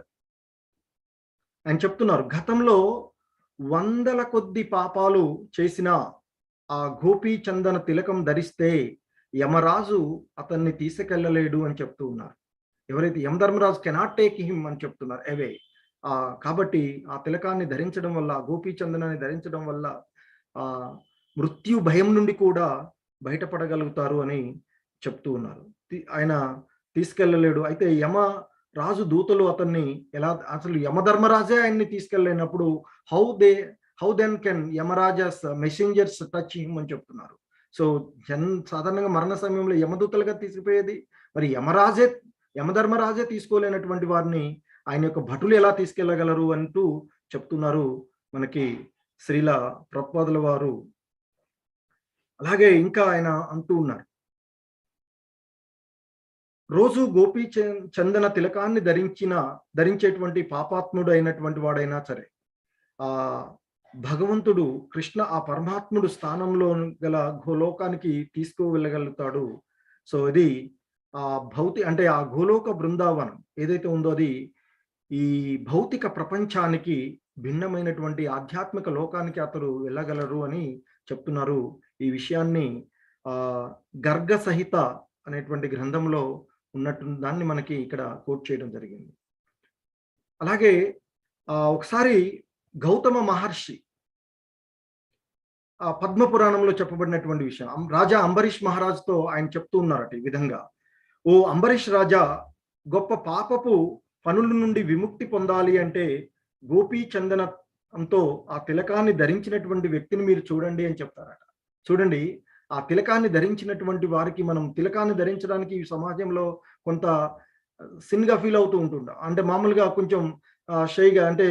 ఆయన చెప్తున్నారు, గతంలో 100ల కొద్ది పాపాలు చేసిన ఆ గోపీ చందన తిలకం ధరిస్తే యమరాజు అతన్ని తీసుకెళ్ళలేడు అని చెప్తూ ఉన్నారు. ఎవరైతే యమధర్మరాజు కెనాట్ టేక్ హిమ్ అని చెప్తున్నారు అవే. కాబట్టి ఆ తిలకాన్ని ధరించడం వల్ల, గోపీ చందనాన్ని ధరించడం వల్ల మృత్యు భయం నుండి కూడా బయటపడగలుగుతారు అని చెప్తూ ఉన్నారు. ఆయన తీసుకెళ్ళలేడు. అయితే రాజు దూతలు అతన్ని ఎలా, అసలు యమధర్మరాజే ఆయన్ని తీసుకెళ్ళలేనప్పుడు how then can Yamaraja's messengers touch him అని చెప్తున్నారు. సో సాధారణంగా మరణ సమయంలో యమదూతలుగా తీసుకుపోయేది, మరి యమధర్మరాజే తీసుకోలేనటువంటి వారిని ఆయన యొక్క భటులు ఎలా తీసుకెళ్ళగలరు అంటూ చెప్తున్నారు మనకి శ్రీల ప్రభుపాదుల వారు. అలాగే ఇంకా ఆయన అంటూ ఉన్నారు, రోజు గోపీ చందన తిలకాన్ని ధరించేటువంటి పాపాత్ముడు అయినటువంటి వాడైనా సరే భగవంతుడు కృష్ణ ఆ పరమాత్ముడు స్థానంలో గల గోలోకానికి తీసుకువెళ్ళగలుగుతాడు. సో ఇది అంటే ఆ గోలోక బృందావనం ఏదైతే ఉందో అది ఈ భౌతిక ప్రపంచానికి భిన్నమైనటువంటి ఆధ్యాత్మిక లోకానికి అతడు వెళ్ళగలరు అని చెప్తున్నారు. ఈ విషయాన్ని గర్గ సహిత అనేటువంటి గ్రంథంలో ఉన్నట్టు దాన్ని మనకి ఇక్కడ కోట్ చేయడం జరిగింది. అలాగే ఒకసారి గౌతమ మహర్షి పద్మపురాణంలో చెప్పబడినటువంటి విషయం, రాజా అంబరీష్ మహారాజుతో ఆయన చెప్తూ ఉన్నారట ఈ విధంగా, ఓ అంబరీష్ రాజా, గొప్ప పాపపు పనుల నుండి విముక్తి పొందాలి అంటే గోపీ చందనంతో ఆ తిలకాన్ని ధరించినటువంటి వ్యక్తిని మీరు చూడండి అని చెప్తారట. చూడండి, ఆ తిలకాన్ని ధరించినటువంటి వారికి మనం తిలకాన్ని ధరించడానికి ఈ సమాజంలో కొంత సిన్గా ఫీల్ అవుతూ ఉంటుంటాం. అంటే మామూలుగా కొంచెం షైగా, అంటే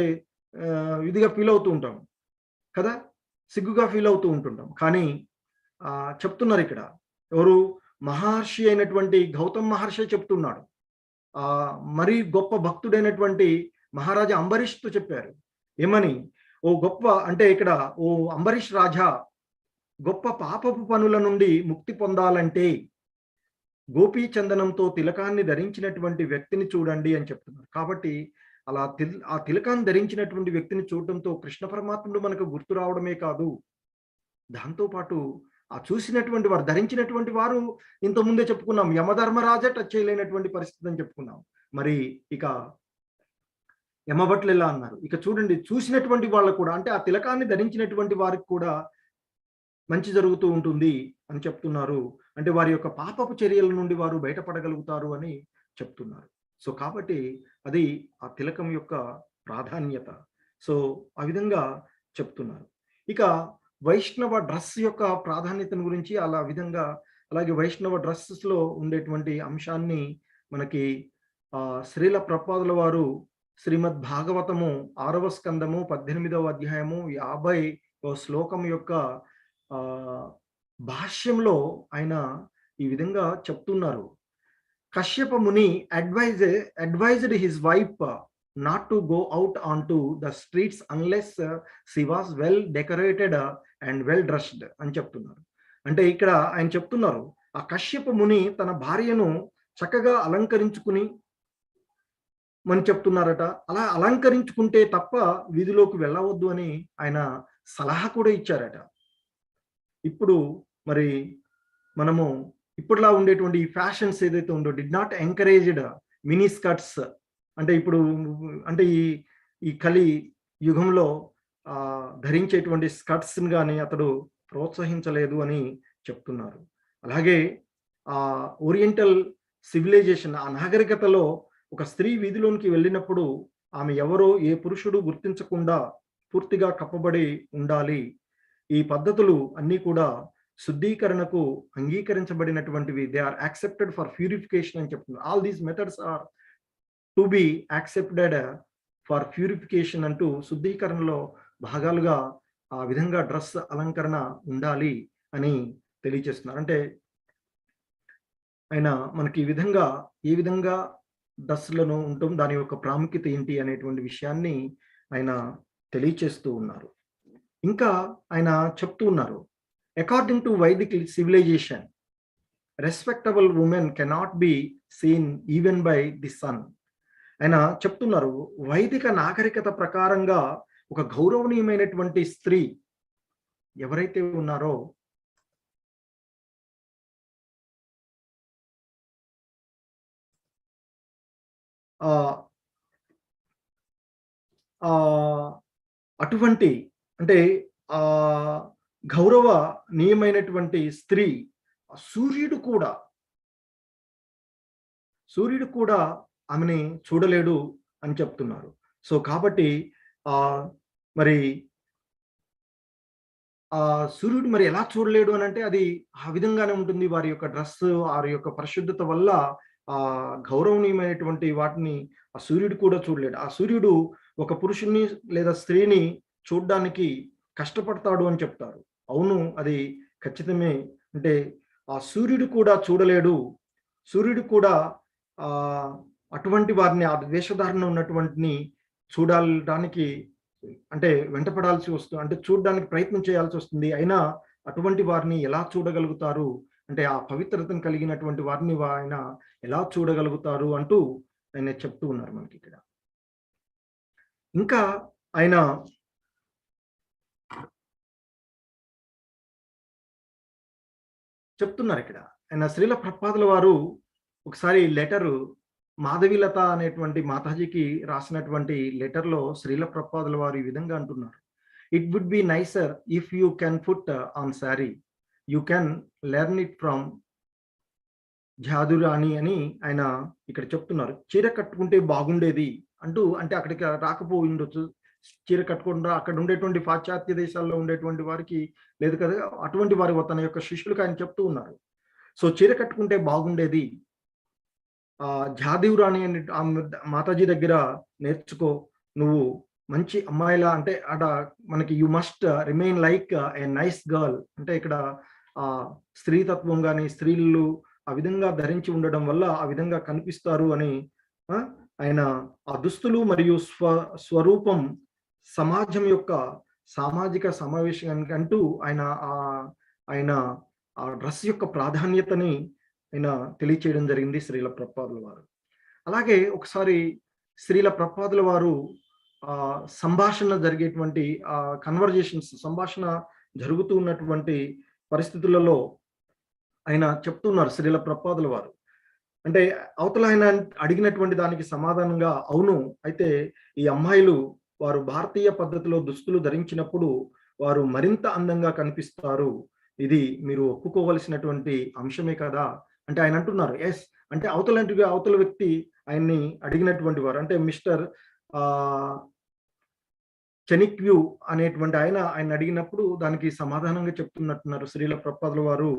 ఇదిగా ఫీల్ అవుతూ ఉంటాం కదా, సిగ్గుగా ఫీల్ అవుతూ ఉంటుంటాం. కానీ చెప్తున్నారు ఇక్కడ, ఎవరు మహర్షి అయినటువంటి గౌతమ్ మహర్షి చెప్తున్నాడు. మరీ గొప్ప భక్తుడైనటువంటి మహారాజా అంబరీష్తో చెప్పారు ఏమని, ఓ గొప్ప, అంటే ఇక్కడ ఓ అంబరీష్ రాజా, గొప్ప పాపపు పనుల నుండి ముక్తి పొందాలంటే గోపీ చందనంతో తిలకాన్ని ధరించినటువంటి వ్యక్తిని చూడండి అని చెప్తున్నారు. కాబట్టి అలా ఆ తిలకాన్ని ధరించినటువంటి వ్యక్తిని చూడటంతో కృష్ణ పరమాత్ముడు మనకు గుర్తు రావడమే కాదు, దాంతోపాటు ఆ చూసినటువంటి వారు, ధరించినటువంటి వారు ఇంతకుముందే చెప్పుకున్నాం, యమధర్మరాజే టచ్ చేయలేనటువంటి పరిస్థితి అని చెప్పుకున్నాం. మరి ఇక యమభట్లు ఎలా అన్నారు, ఇక చూడండి చూసినటువంటి వాళ్ళకు కూడా, అంటే ఆ తిలకాన్ని ధరించినటువంటి వారికి కూడా మంచి జరుగుతూ ఉంటుంది అని చెప్తున్నారు. అంటే వారి యొక్క పాపపు చర్యల నుండి వారు బయటపడగలుగుతారు అని చెప్తున్నారు. సో కాబట్టి అది ఆ తిలకం యొక్క ప్రాధాన్యత. సో ఆ విధంగా చెప్తున్నారు. ఇక వైష్ణవ డ్రెస్ యొక్క ప్రాధాన్యతను గురించి అలా విధంగా అలాగే వైష్ణవ డ్రెస్సెస్ లో ఉండేటువంటి అంశాన్ని మనకి శ్రీల ప్రభుపాదుల వారు శ్రీమద్ భాగవతము 6వ స్కందము 18వ అధ్యాయము 50వ శ్లోకం యొక్క భాష్యంలో ఆయన ఈ విధంగా చెప్తున్నారు. కశ్యప ముని advised his wife not to go out onto the streets unless she was well decorated and well dressed అని చెప్తున్నారు. అంటే ఇక్కడ ఆయన చెప్తున్నారు, ఆ కశ్యప ముని తన భార్యను చక్కగా అలంకరించుకుని అని చెప్తున్నారట. అలా అలంకరించుకుంటే తప్ప వీధిలోకి వెళ్ళవద్దు అని ఆయన సలహా కూడా ఇచ్చారట. ఇప్పుడు మరి మనము ఇప్పటిలా ఉండేటువంటి ఈ ఫ్యాషన్స్ ఏదైతే ఉందో did not encouraged mini skirts, అంటే ఇప్పుడు అంటే ఈ కలి యుగంలో ధరించేటువంటి స్కర్ట్స్ని కానీ అతడు ప్రోత్సహించలేదు అని చెప్తున్నారు. అలాగే ఓరియంటల్ సివిలైజేషన్, ఆ నాగరికతలో ఒక స్త్రీ వీధిలోనికి వెళ్ళినప్పుడు ఆమె ఎవరో ఏ పురుషుడు గుర్తించకుండా పూర్తిగా కప్పబడి ఉండాలి. ఈ పద్ధతులు అన్నీ కూడా శుద్ధీకరణకు అంగీకరించబడినటువంటివి. They are accepted for purification అని చెప్తున్నారు. All these methods are to be accepted for purification అంటూ శుద్ధీకరణలో భాగాలుగా ఆ విధంగా డ్రెస్ అలంకరణ ఉండాలి అని తెలియజేస్తున్నారు. అంటే ఆయన మనకి ఈ విధంగా ఏ విధంగా డ్రెస్లను ఉంటాం, దాని యొక్క ప్రాముఖ్యత ఏంటి అనేటువంటి విషయాన్ని ఆయన తెలియచేస్తూ ఉన్నారు. ఇంకా ఆయన చెప్తూ ఉన్నారు, according to Vedic civilization respectable women cannot be seen even by the sun. ఆయన చెప్తున్నారు, వైదిక నాగరికత ప్రకారంగా ఒక గౌరవనీయమైనటువంటి స్త్రీ ఎవరైతే ఉన్నారో అటువంటి అంటే గౌరవనీయమైనటువంటి స్త్రీ సూర్యుడు కూడా ఆమెని చూడలేడు అని చెప్తున్నారు. సో కాబట్టి మరి సూర్యుడు మరి ఎలా చూడలేడు అని అంటే అది ఆ విధంగానే ఉంటుంది. వారి యొక్క డ్రెస్, వారి యొక్క పరిశుద్ధత వల్ల గౌరవనీయమైనటువంటి వాటిని ఆ సూర్యుడు కూడా చూడలేడు. ఆ సూర్యుడు ఒక పురుషుణ్ణి లేదా స్త్రీని చూడ్డానికి కష్టపడతాడు అని చెప్తారు. అవును, అది ఖచ్చితమే. అంటే ఆ సూర్యుడు కూడా చూడలేడు. సూర్యుడు కూడా అటువంటి వారిని, ఆ వేషధారణ ఉన్నటువంటి చూడడానికి అంటే వెంటపడాల్సి వస్తుంది, అంటే చూడడానికి ప్రయత్నం చేయాల్సి వస్తుంది. అయినా అటువంటి వారిని ఎలా చూడగలుగుతారు అంటే ఆ పవిత్రతను కలిగినటువంటి వారిని ఆయన ఎలా చూడగలుగుతారు అంటూ ఆయన చెప్తూ ఉన్నారు మనకి ఇక్కడ. ఇంకా ఆయన చెప్తున్నారు ఇక్కడ, ఆయన శ్రీల ప్రభుపాదుల వారు ఒకసారి లెటరు మాధవీలత అనేటువంటి మాతాజీకి రాసినటువంటి లెటర్లో శ్రీల ప్రభుపాదుల వారు ఈ విధంగా అంటున్నారు, it would be nicer if you can put on sari, you can learn it from Jadurani అని ఆయన ఇక్కడ చెప్తున్నారు. చీర కట్టుకుంటే బాగుండేది అంటూ, అంటే అక్కడికి రాకపోయి ఉండొచ్చు, చీర కట్టుకుండా అక్కడ ఉండేటువంటి పాశ్చాత్య దేశాల్లో ఉండేటువంటి వారికి లేదు కదా, అటువంటి వారి తన యొక్క శిష్యులకు ఆయన చెప్తూ ఉన్నారు. సో చీర కట్టుకుంటే బాగుండేది, జాదీవురాణి అని మాతాజీ దగ్గర నేర్చుకో, నువ్వు మంచి అమ్మాయిలా, అంటే అట మనకి you must remain like a nice girl, అంటే ఇక్కడ స్త్రీతత్వం కానీ స్త్రీలు ఆ విధంగా ధరించి ఉండడం వల్ల ఆ విధంగా కనిపిస్తారు అని ఆయన ఆ దుస్తులు మరియు స్వరూపం సమాజం యొక్క సామాజిక సమావేశానికి అంటూ ఆయన ఆ డ్రెస్ యొక్క ప్రాధాన్యతని ఆయన తెలియచేయడం జరిగింది శ్రీల ప్రభుపాదుల వారు. అలాగే ఒకసారి శ్రీల ప్రభుపాదుల వారు సంభాషణ జరిగేటువంటి కన్వర్జేషన్స్, సంభాషణ జరుగుతూ ఉన్నటువంటి పరిస్థితులలో ఆయన చెప్తున్నారు శ్రీల ప్రభుపాదుల వారు, అంటే అవతల ఆయన అడిగినటువంటి దానికి సమాధానంగా, అవును, అయితే ఈ అమ్మాయిలు వారు భారతీయ పద్ధతిలో దుస్తులు ధరించినప్పుడు వారు మరింత అందంగా కనిపిస్తారు, ఇది మీరు ఒప్పుకోవలసినటువంటి అంశమే కదా అంటే ఆయన అంటున్నారు. ఎస్, అంటే అవతల వ్యక్తి ఆయన్ని అడిగినటువంటి వారు, అంటే మిస్టర్ చెనిక్వ్యూ అనేటువంటి ఆయన అడిగినప్పుడు దానికి సమాధానంగా చెప్తున్నట్టున్నారు శ్రీల ప్రభుపాదుల వారు.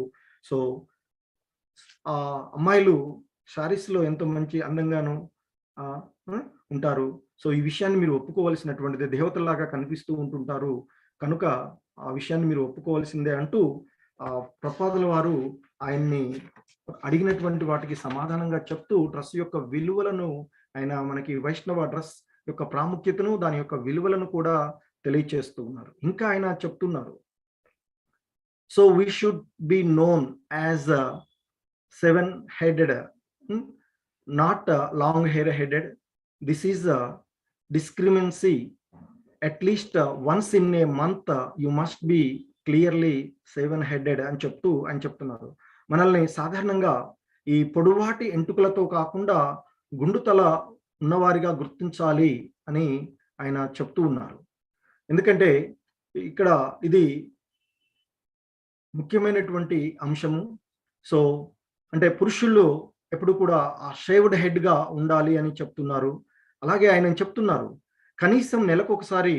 సో అమ్మాయిలు శారీస్లో ఎంతో మంచి అందంగాను ఉంటారు. సో ఈ విషయాన్ని మీరు ఒప్పుకోవాల్సినటువంటిది, దేవతల్లాగా కనిపిస్తూ ఉంటుంటారు కనుక ఆ విషయాన్ని మీరు ఒప్పుకోవాల్సిందే అంటూ ప్రపాదుల వారు ఆయన్ని అడిగినటువంటి వాటికి సమాధానంగా చెప్తూ డ్రెస్ యొక్క విలువలను, ఆయన మనకి వైష్ణవ డ్రెస్ యొక్క ప్రాముఖ్యతను, దాని యొక్క విలువలను కూడా తెలియచేస్తూ ఉన్నారు. ఇంకా ఆయన చెప్తున్నారు, so we should be known as seven-headed, not long hair headed. This is a discriminancy. At least once in a month you must be clearly seven-headed అని చెప్తున్నారు. మనల్ని సాధారణంగా ఈ పొడువాటి ఎంటుకలతో కాకుండా గుండుతల ఉన్నవారిగా గుర్తించాలి అని ఆయన చెప్తూ ఉన్నారు. ఎందుకంటే ఇక్కడ ఇది ముఖ్యమైనటువంటి అంశము. సో అంటే పురుషుల్లో ఎప్పుడు కూడా ఆ షేవ్డ్ హెడ్గా ఉండాలి అని చెప్తున్నారు. అలాగే ఆయన చెప్తున్నారు, కనీసం నెలకు ఒకసారి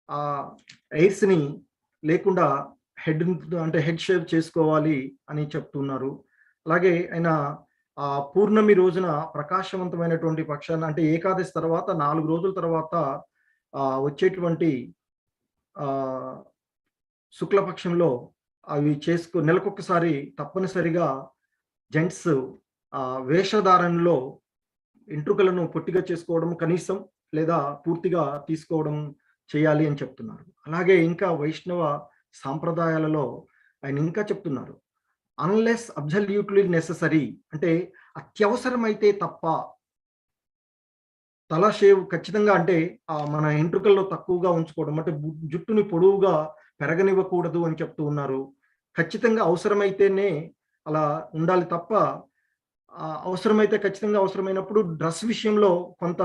ఆ ఎయిర్స్ని లేకుండా హెడ్ షేవ్ చేసుకోవాలి అని చెప్తున్నారు. అలాగే ఆయన పూర్ణమి రోజున ప్రకాశవంతమైనటువంటి పక్షాన, అంటే ఏకాదశి తర్వాత 4 రోజుల తర్వాత వచ్చేటువంటి శుక్లపక్షంలో అవి నెలకొకసారి తప్పనిసరిగా జెంట్స్ వేషధారణలో ఎంట్రుకలను పొట్టిగా చేసుకోవడం కనీసం లేదా పూర్తిగా తీసుకోవడం చేయాలి అని చెప్తున్నారు. అలాగే ఇంకా వైష్ణవ సాంప్రదాయాలలో ఆయన ఇంకా చెప్తున్నారు, అన్లెస్ అబ్సల్యూట్లీ నెససరీ, అంటే అత్యవసరమైతే తప్ప తల షేవ్ ఖచ్చితంగా, అంటే మన ఎంట్రుకల్లో తక్కువగా ఉంచుకోవడం, అంటే జుట్టుని పొడవుగా పెరగనివ్వకూడదు అని చెప్తూ ఉన్నారు. ఖచ్చితంగా అవసరమైతేనే అలా ఉండాలి తప్ప అవసరమైతే ఖచ్చితంగా అవసరమైనప్పుడు డ్రెస్ విషయంలో కొంత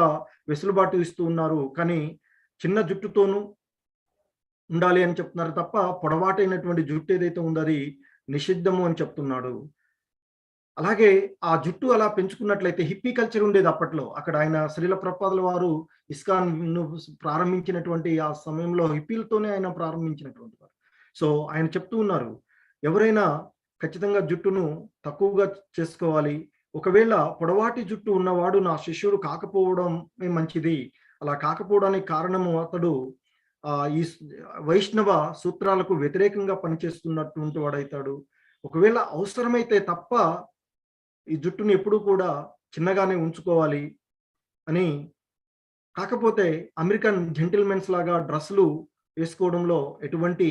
వెసులుబాటు ఇస్తూ ఉన్నారు. కానీ చిన్న జుట్టుతోనూ ఉండాలి అని చెప్తున్నారు తప్ప పొడవాటైనటువంటి జుట్టు ఏదైతే ఉందో అది నిషిద్ధము అని చెప్తున్నాడు. అలాగే ఆ జుట్టు అలా పెంచుకున్నట్లయితే హిప్పీ కల్చర్ ఉండేది అప్పట్లో. అక్కడ ఆయన శ్రీల ప్రభుపాదుల వారు ఇస్కాన్ ప్రారంభించినటువంటి ఆ సమయంలో హిప్పీలతోనే ఆయన ప్రారంభించినటువంటి వారు. సో ఆయన చెప్తూ ఉన్నారు, ఎవరైనా ఖచ్చితంగా జుట్టును తక్కువగా చేసుకోవాలి. ఒకవేళ పొడవాటి జుట్టు ఉన్నవాడు నా శిష్యుడు కాకపోవడమే మంచిది. అలా కాకపోవడానికి కారణము అతడు ఈ వైష్ణవ సూత్రాలకు వ్యతిరేకంగా పనిచేస్తున్నటువంటి వాడైతాడు. ఒకవేళ అవసరమైతే తప్ప ఈ జుట్టుని ఎప్పుడూ కూడా చిన్నగానే ఉంచుకోవాలి అని. కాకపోతే అమెరికన్ జెంటిల్మెన్స్ లాగా డ్రెస్సులు వేసుకోవడంలో ఎటువంటి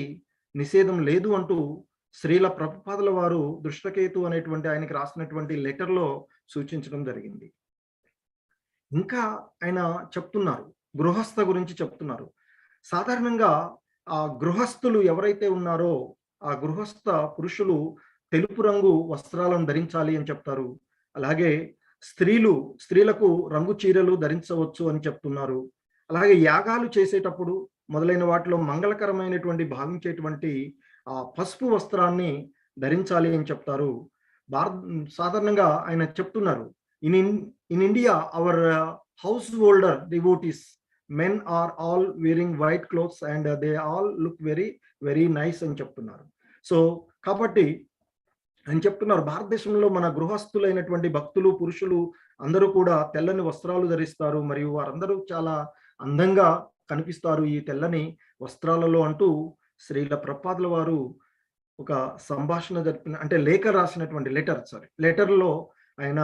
నిషేధం లేదు అంటూ శ్రీల ప్రభుపాదుల వారు దృష్టకేతు అనేటువంటి ఆయనకి రాసినటువంటి లెటర్లో సూచించడం జరిగింది. ఇంకా ఆయన చెప్తున్నారు, గృహస్థ గురించి చెప్తున్నారు. సాధారణంగా ఆ గృహస్థులు ఎవరైతే ఉన్నారో ఆ గృహస్థ పురుషులు తెలుపు రంగు వస్త్రాలను ధరించాలి అని చెప్తారు. అలాగే స్త్రీలకు రంగు చీరలు ధరించవచ్చు అని చెప్తున్నారు. అలాగే యాగాలు చేసేటప్పుడు మొదలైన వాటిలో మంగళకరమైనటువంటి భావించేటువంటి పసుపు వస్త్రాన్ని ధరించాలి అని చెప్తారు. సాధారణంగా ఆయన చెప్తున్నారు, in India our householder devotees men are all wearing white clothes and they all look very very nice అని చెప్తున్నారు. సో కాబట్టి ఆయన చెప్తున్నారు, భారతదేశంలో మన గృహస్థులైనటువంటి భక్తులు పురుషులు అందరూ కూడా తెల్లని వస్త్రాలు ధరిస్తారు మరియు వారందరూ చాలా అందంగా కనిపిస్తారు ఈ తెల్లని వస్త్రాలలో అంటూ శ్రీల ప్రభుపాదుల వారు ఒక సంభాషణ జరిపిన, అంటే లేఖ రాసినటువంటి లెటర్లో ఆయన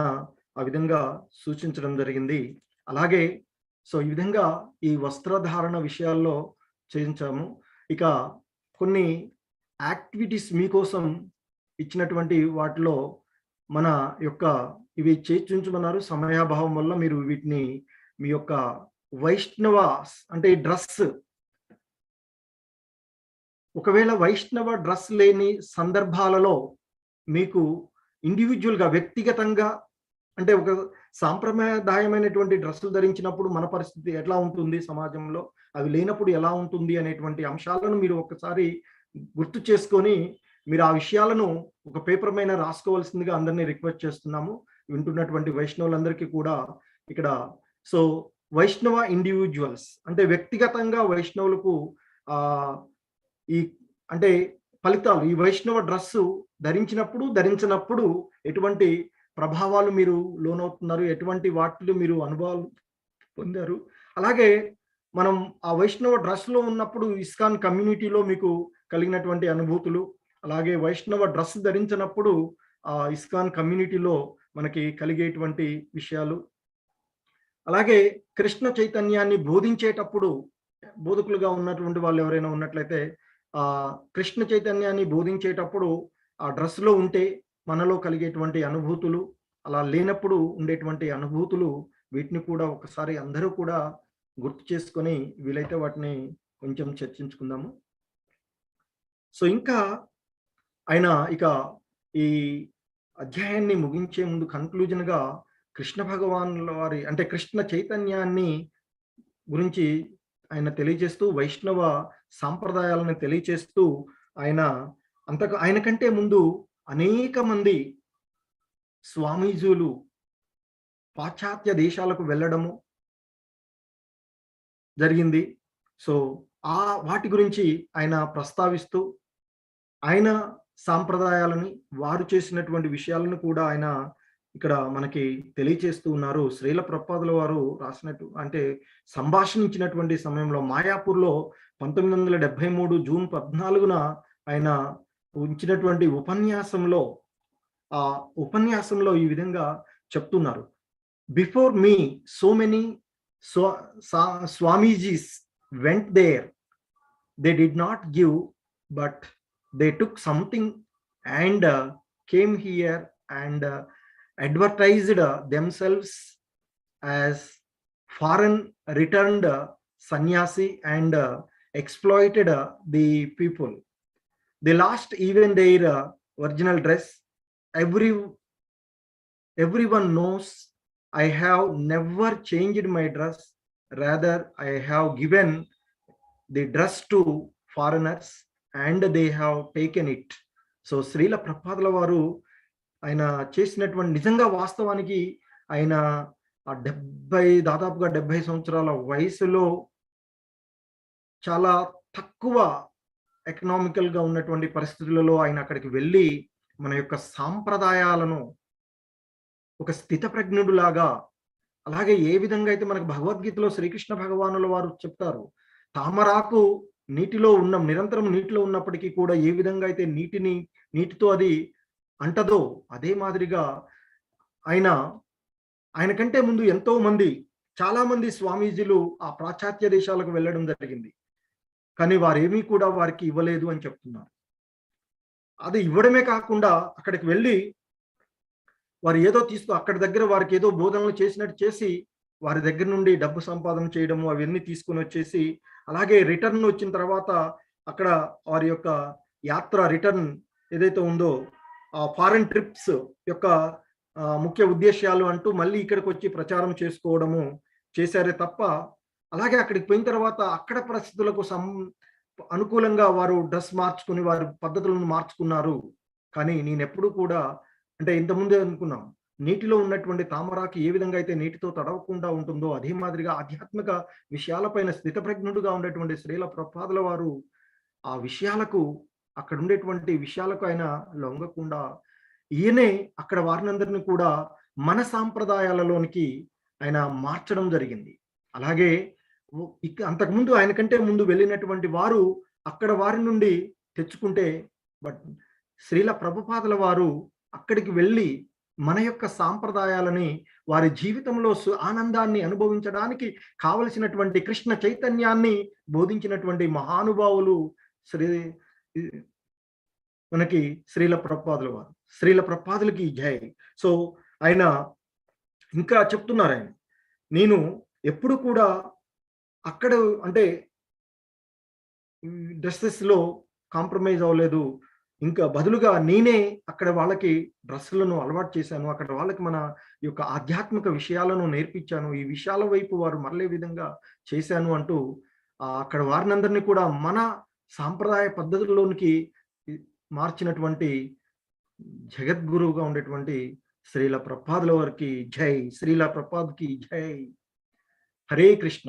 ఆ విధంగా సూచించడం జరిగింది. అలాగే సో ఈ విధంగా ఈ వస్త్రధారణ విషయాల్లో చేయించాము. ఇక కొన్ని యాక్టివిటీస్ మీకోసం ఇచ్చినటువంటి వాటిలో మన యొక్క ఇవి చేయించమన్నారు. సమయాభావం వల్ల మీరు వీటిని మీ యొక్క వైష్ణవ, అంటే డ్రెస్, ఒకవేళ వైష్ణవ డ్రెస్ లేని సందర్భాలలో మీకు ఇండివిజువల్గా వ్యక్తిగతంగా, అంటే ఒక సాంప్రదాయమైనటువంటి డ్రెస్సులు ధరించినప్పుడు మన పరిస్థితి ఎట్లా ఉంటుంది సమాజంలో, అవి లేనప్పుడు ఎలా ఉంటుంది అనేటువంటి అంశాలను మీరు ఒకసారి గుర్తు చేసుకొని మీరు ఆ విషయాలను ఒక పేపర్ పైన రాసుకోవాల్సిందిగా అందరినీ రిక్వెస్ట్ చేస్తున్నాము. వింటున్నటువంటి వైష్ణవులందరికీ కూడా ఇక్కడ. సో వైష్ణవ ఇండివిజువల్స్ అంటే వ్యక్తిగతంగా వైష్ణవులకు ఈ అంటే ఫలితాలు ఈ వైష్ణవ డ్రెస్సు ధరించినప్పుడు ధరించినప్పుడు ఎటువంటి ప్రభావాలు మీరు లోనవుతున్నారు, ఎటువంటి వాటిలో మీరు అనుభవాలు పొందారు, అలాగే మనం ఆ వైష్ణవ డ్రెస్లో ఉన్నప్పుడు ఇస్కాన్ కమ్యూనిటీలో మీకు కలిగినటువంటి అనుభూతులు, అలాగే వైష్ణవ డ్రెస్ ధరించినప్పుడు ఆ ఇస్కాన్ కమ్యూనిటీలో మనకి కలిగేటువంటి విషయాలు, అలాగే కృష్ణ చైతన్యాన్ని బోధించేటప్పుడు బోధకులుగా ఉన్నటువంటి వాళ్ళు ఎవరైనా ఉన్నట్లయితే ఆ కృష్ణ చైతన్యాన్ని బోధించేటప్పుడు ఆ డ్రెస్లో ఉంటే మనలో కలిగేటువంటి అనుభూతులు, అలా లేనప్పుడు ఉండేటువంటి అనుభూతులు, వీటిని కూడా ఒకసారి అందరూ కూడా గుర్తు చేసుకొని వీలైతే వాటిని కొంచెం చర్చించుకుందాము. సో ఇంకా ఆయన ఇక ఈ అధ్యాయాన్ని ముగించే ముందు కన్క్లూజన్గా కృష్ణ భగవానుల వారి అంటే కృష్ణ చైతన్యాన్ని గురించి ఆయన తెలియజేస్తూ వైష్ణవ సాంప్రదాయాలను తెలియజేస్తూ ఆయన కంటే ముందు అనేక మంది స్వామీజులు పాశ్చాత్య దేశాలకు వెళ్ళడము జరిగింది. సో వాటి గురించి ఆయన ప్రస్తావిస్తూ ఆయన సాంప్రదాయాలని వారు చేసినటువంటి విషయాలను కూడా ఆయన ఇక్కడ మనకి తెలియచేస్తూ ఉన్నారు. శ్రీల ప్రభుపాదుల వారు రాసినట్టు అంటే సంభాషించినటువంటి సమయంలో మాయాపూర్లో 1973 జూన్ 14న ఆయన ఉంచినటువంటి ఉపన్యాసంలో ఈ విధంగా చెప్తున్నారు. Before me so many swamijis went there, they did not give but they took something and came here and advertised themselves as foreign returned sannyasi and exploited the people. They lost even their original dress. Everyone knows I have never changed my dress, rather I have given the dress to foreigners and they have taken it. So Srila ప్రభుపాదుల వారు ఆయన చేసినటువంటి నిజంగా వాస్తవానికి ఆయన దాదాపుగా 70 సంవత్సరాల వయసులో చాలా తక్కువ ఎకనామికల్గా ఉన్నటువంటి పరిస్థితులలో ఆయన అక్కడికి వెళ్ళి మన యొక్క సాంప్రదాయాలను ఒక స్థితప్రజ్ఞుడులాగా, అలాగే ఏ విధంగా అయితే మనకు భగవద్గీతలో శ్రీకృష్ణ భగవానుల వారు చెప్తారు, తామరాకు నిరంతరం నీటిలో ఉన్నప్పటికీ కూడా ఏ విధంగా అయితే నీటితో అది అంటదో అదే మాదిరిగా ఆయన కంటే ముందు చాలా మంది స్వామీజీలు ఆ పాశ్చాత్య దేశాలకు వెళ్ళడం జరిగింది, కానీ వారేమీ కూడా వారికి ఇవ్వలేదు అని చెప్తున్నారు. అది ఇవ్వడమే కాకుండా అక్కడికి వెళ్ళి వారు ఏదో అక్కడి దగ్గర వారికి ఏదో బోధనలు చేసినట్టు చేసి వారి దగ్గర నుండి డబ్బు సంపాదన చేయడము అవన్నీ తీసుకొని వచ్చేసి, అలాగే రిటర్న్ వచ్చిన తర్వాత అక్కడ వారి యొక్క యాత్ర రిటర్న్ ఏదైతే ఉందో ఆ ఫారెన్ ట్రిప్స్ యొక్క ముఖ్య ఉద్దేశాలు అంటూ మళ్ళీ ఇక్కడికి వచ్చి ప్రచారం చేసుకోవడము చేశారే తప్ప, అలాగే అక్కడికి పోయిన తర్వాత అక్కడ పరిస్థితులకు అనుకూలంగా వారు డ్రెస్ మార్చుకుని వారి పద్ధతులను మార్చుకున్నారు. కానీ నేనెప్పుడు కూడా అంటే ఇంతకుముందే అనుకున్నాం, నీటిలో ఉన్నటువంటి తామరాకు ఏ విధంగా అయితే నీటితో తడవకుండా ఉంటుందో అదే మాదిరిగా ఆధ్యాత్మిక విషయాలపైన స్థితప్రజ్ఞుడుగా ఉండేటువంటి శ్రీల ప్రభుపాదుల వారు ఆ విషయాలకు అక్కడ ఉండేటువంటి విషయాలకు ఆయన లొంగకుండా ఈయనే అక్కడ వారినందరినీ కూడా మన సాంప్రదాయాలలోనికి ఆయన మార్చడం జరిగింది. అలాగే అంతకుముందు ఆయన కంటే ముందు వెళ్ళినటువంటి వారు అక్కడ వారి నుండి తెచ్చుకుంటే, బట్ శ్రీల ప్రభుపాదుల వారు అక్కడికి వెళ్ళి మన యొక్క సాంప్రదాయాలని వారి జీవితంలో ఆనందాన్ని అనుభవించడానికి కావలసినటువంటి కృష్ణ చైతన్యాన్ని బోధించినటువంటి మహానుభావులు మనకి శ్రీల ప్రభుపాదుల వారు. శ్రీల ప్రభుపాదులకి జై. సో ఆయన ఇంకా చెప్తున్నారు, నేను ఎప్పుడు కూడా అక్కడ అంటే డ్రెస్సెస్లో కాంప్రమైజ్ అవ్వలేదు, ఇంకా బదులుగా నేనే అక్కడ వాళ్ళకి డ్రెస్సులను అలవాటు చేశాను, అక్కడ వాళ్ళకి మన యొక్క ఆధ్యాత్మిక విషయాలను నేర్పించాను, ఈ విషయాల వైపు వారు మరలే విధంగా చేశాను అంటూ అక్కడ వారినందరినీ కూడా మన సాంప్రదాయ పద్ధతుల్లోనికి మార్చినటువంటి జగద్గురువుగా ఉండేటువంటి శ్రీల ప్రభుపాదుల వారికి జై. శ్రీల ప్రభుపాద్కి జై. హరే కృష్ణ.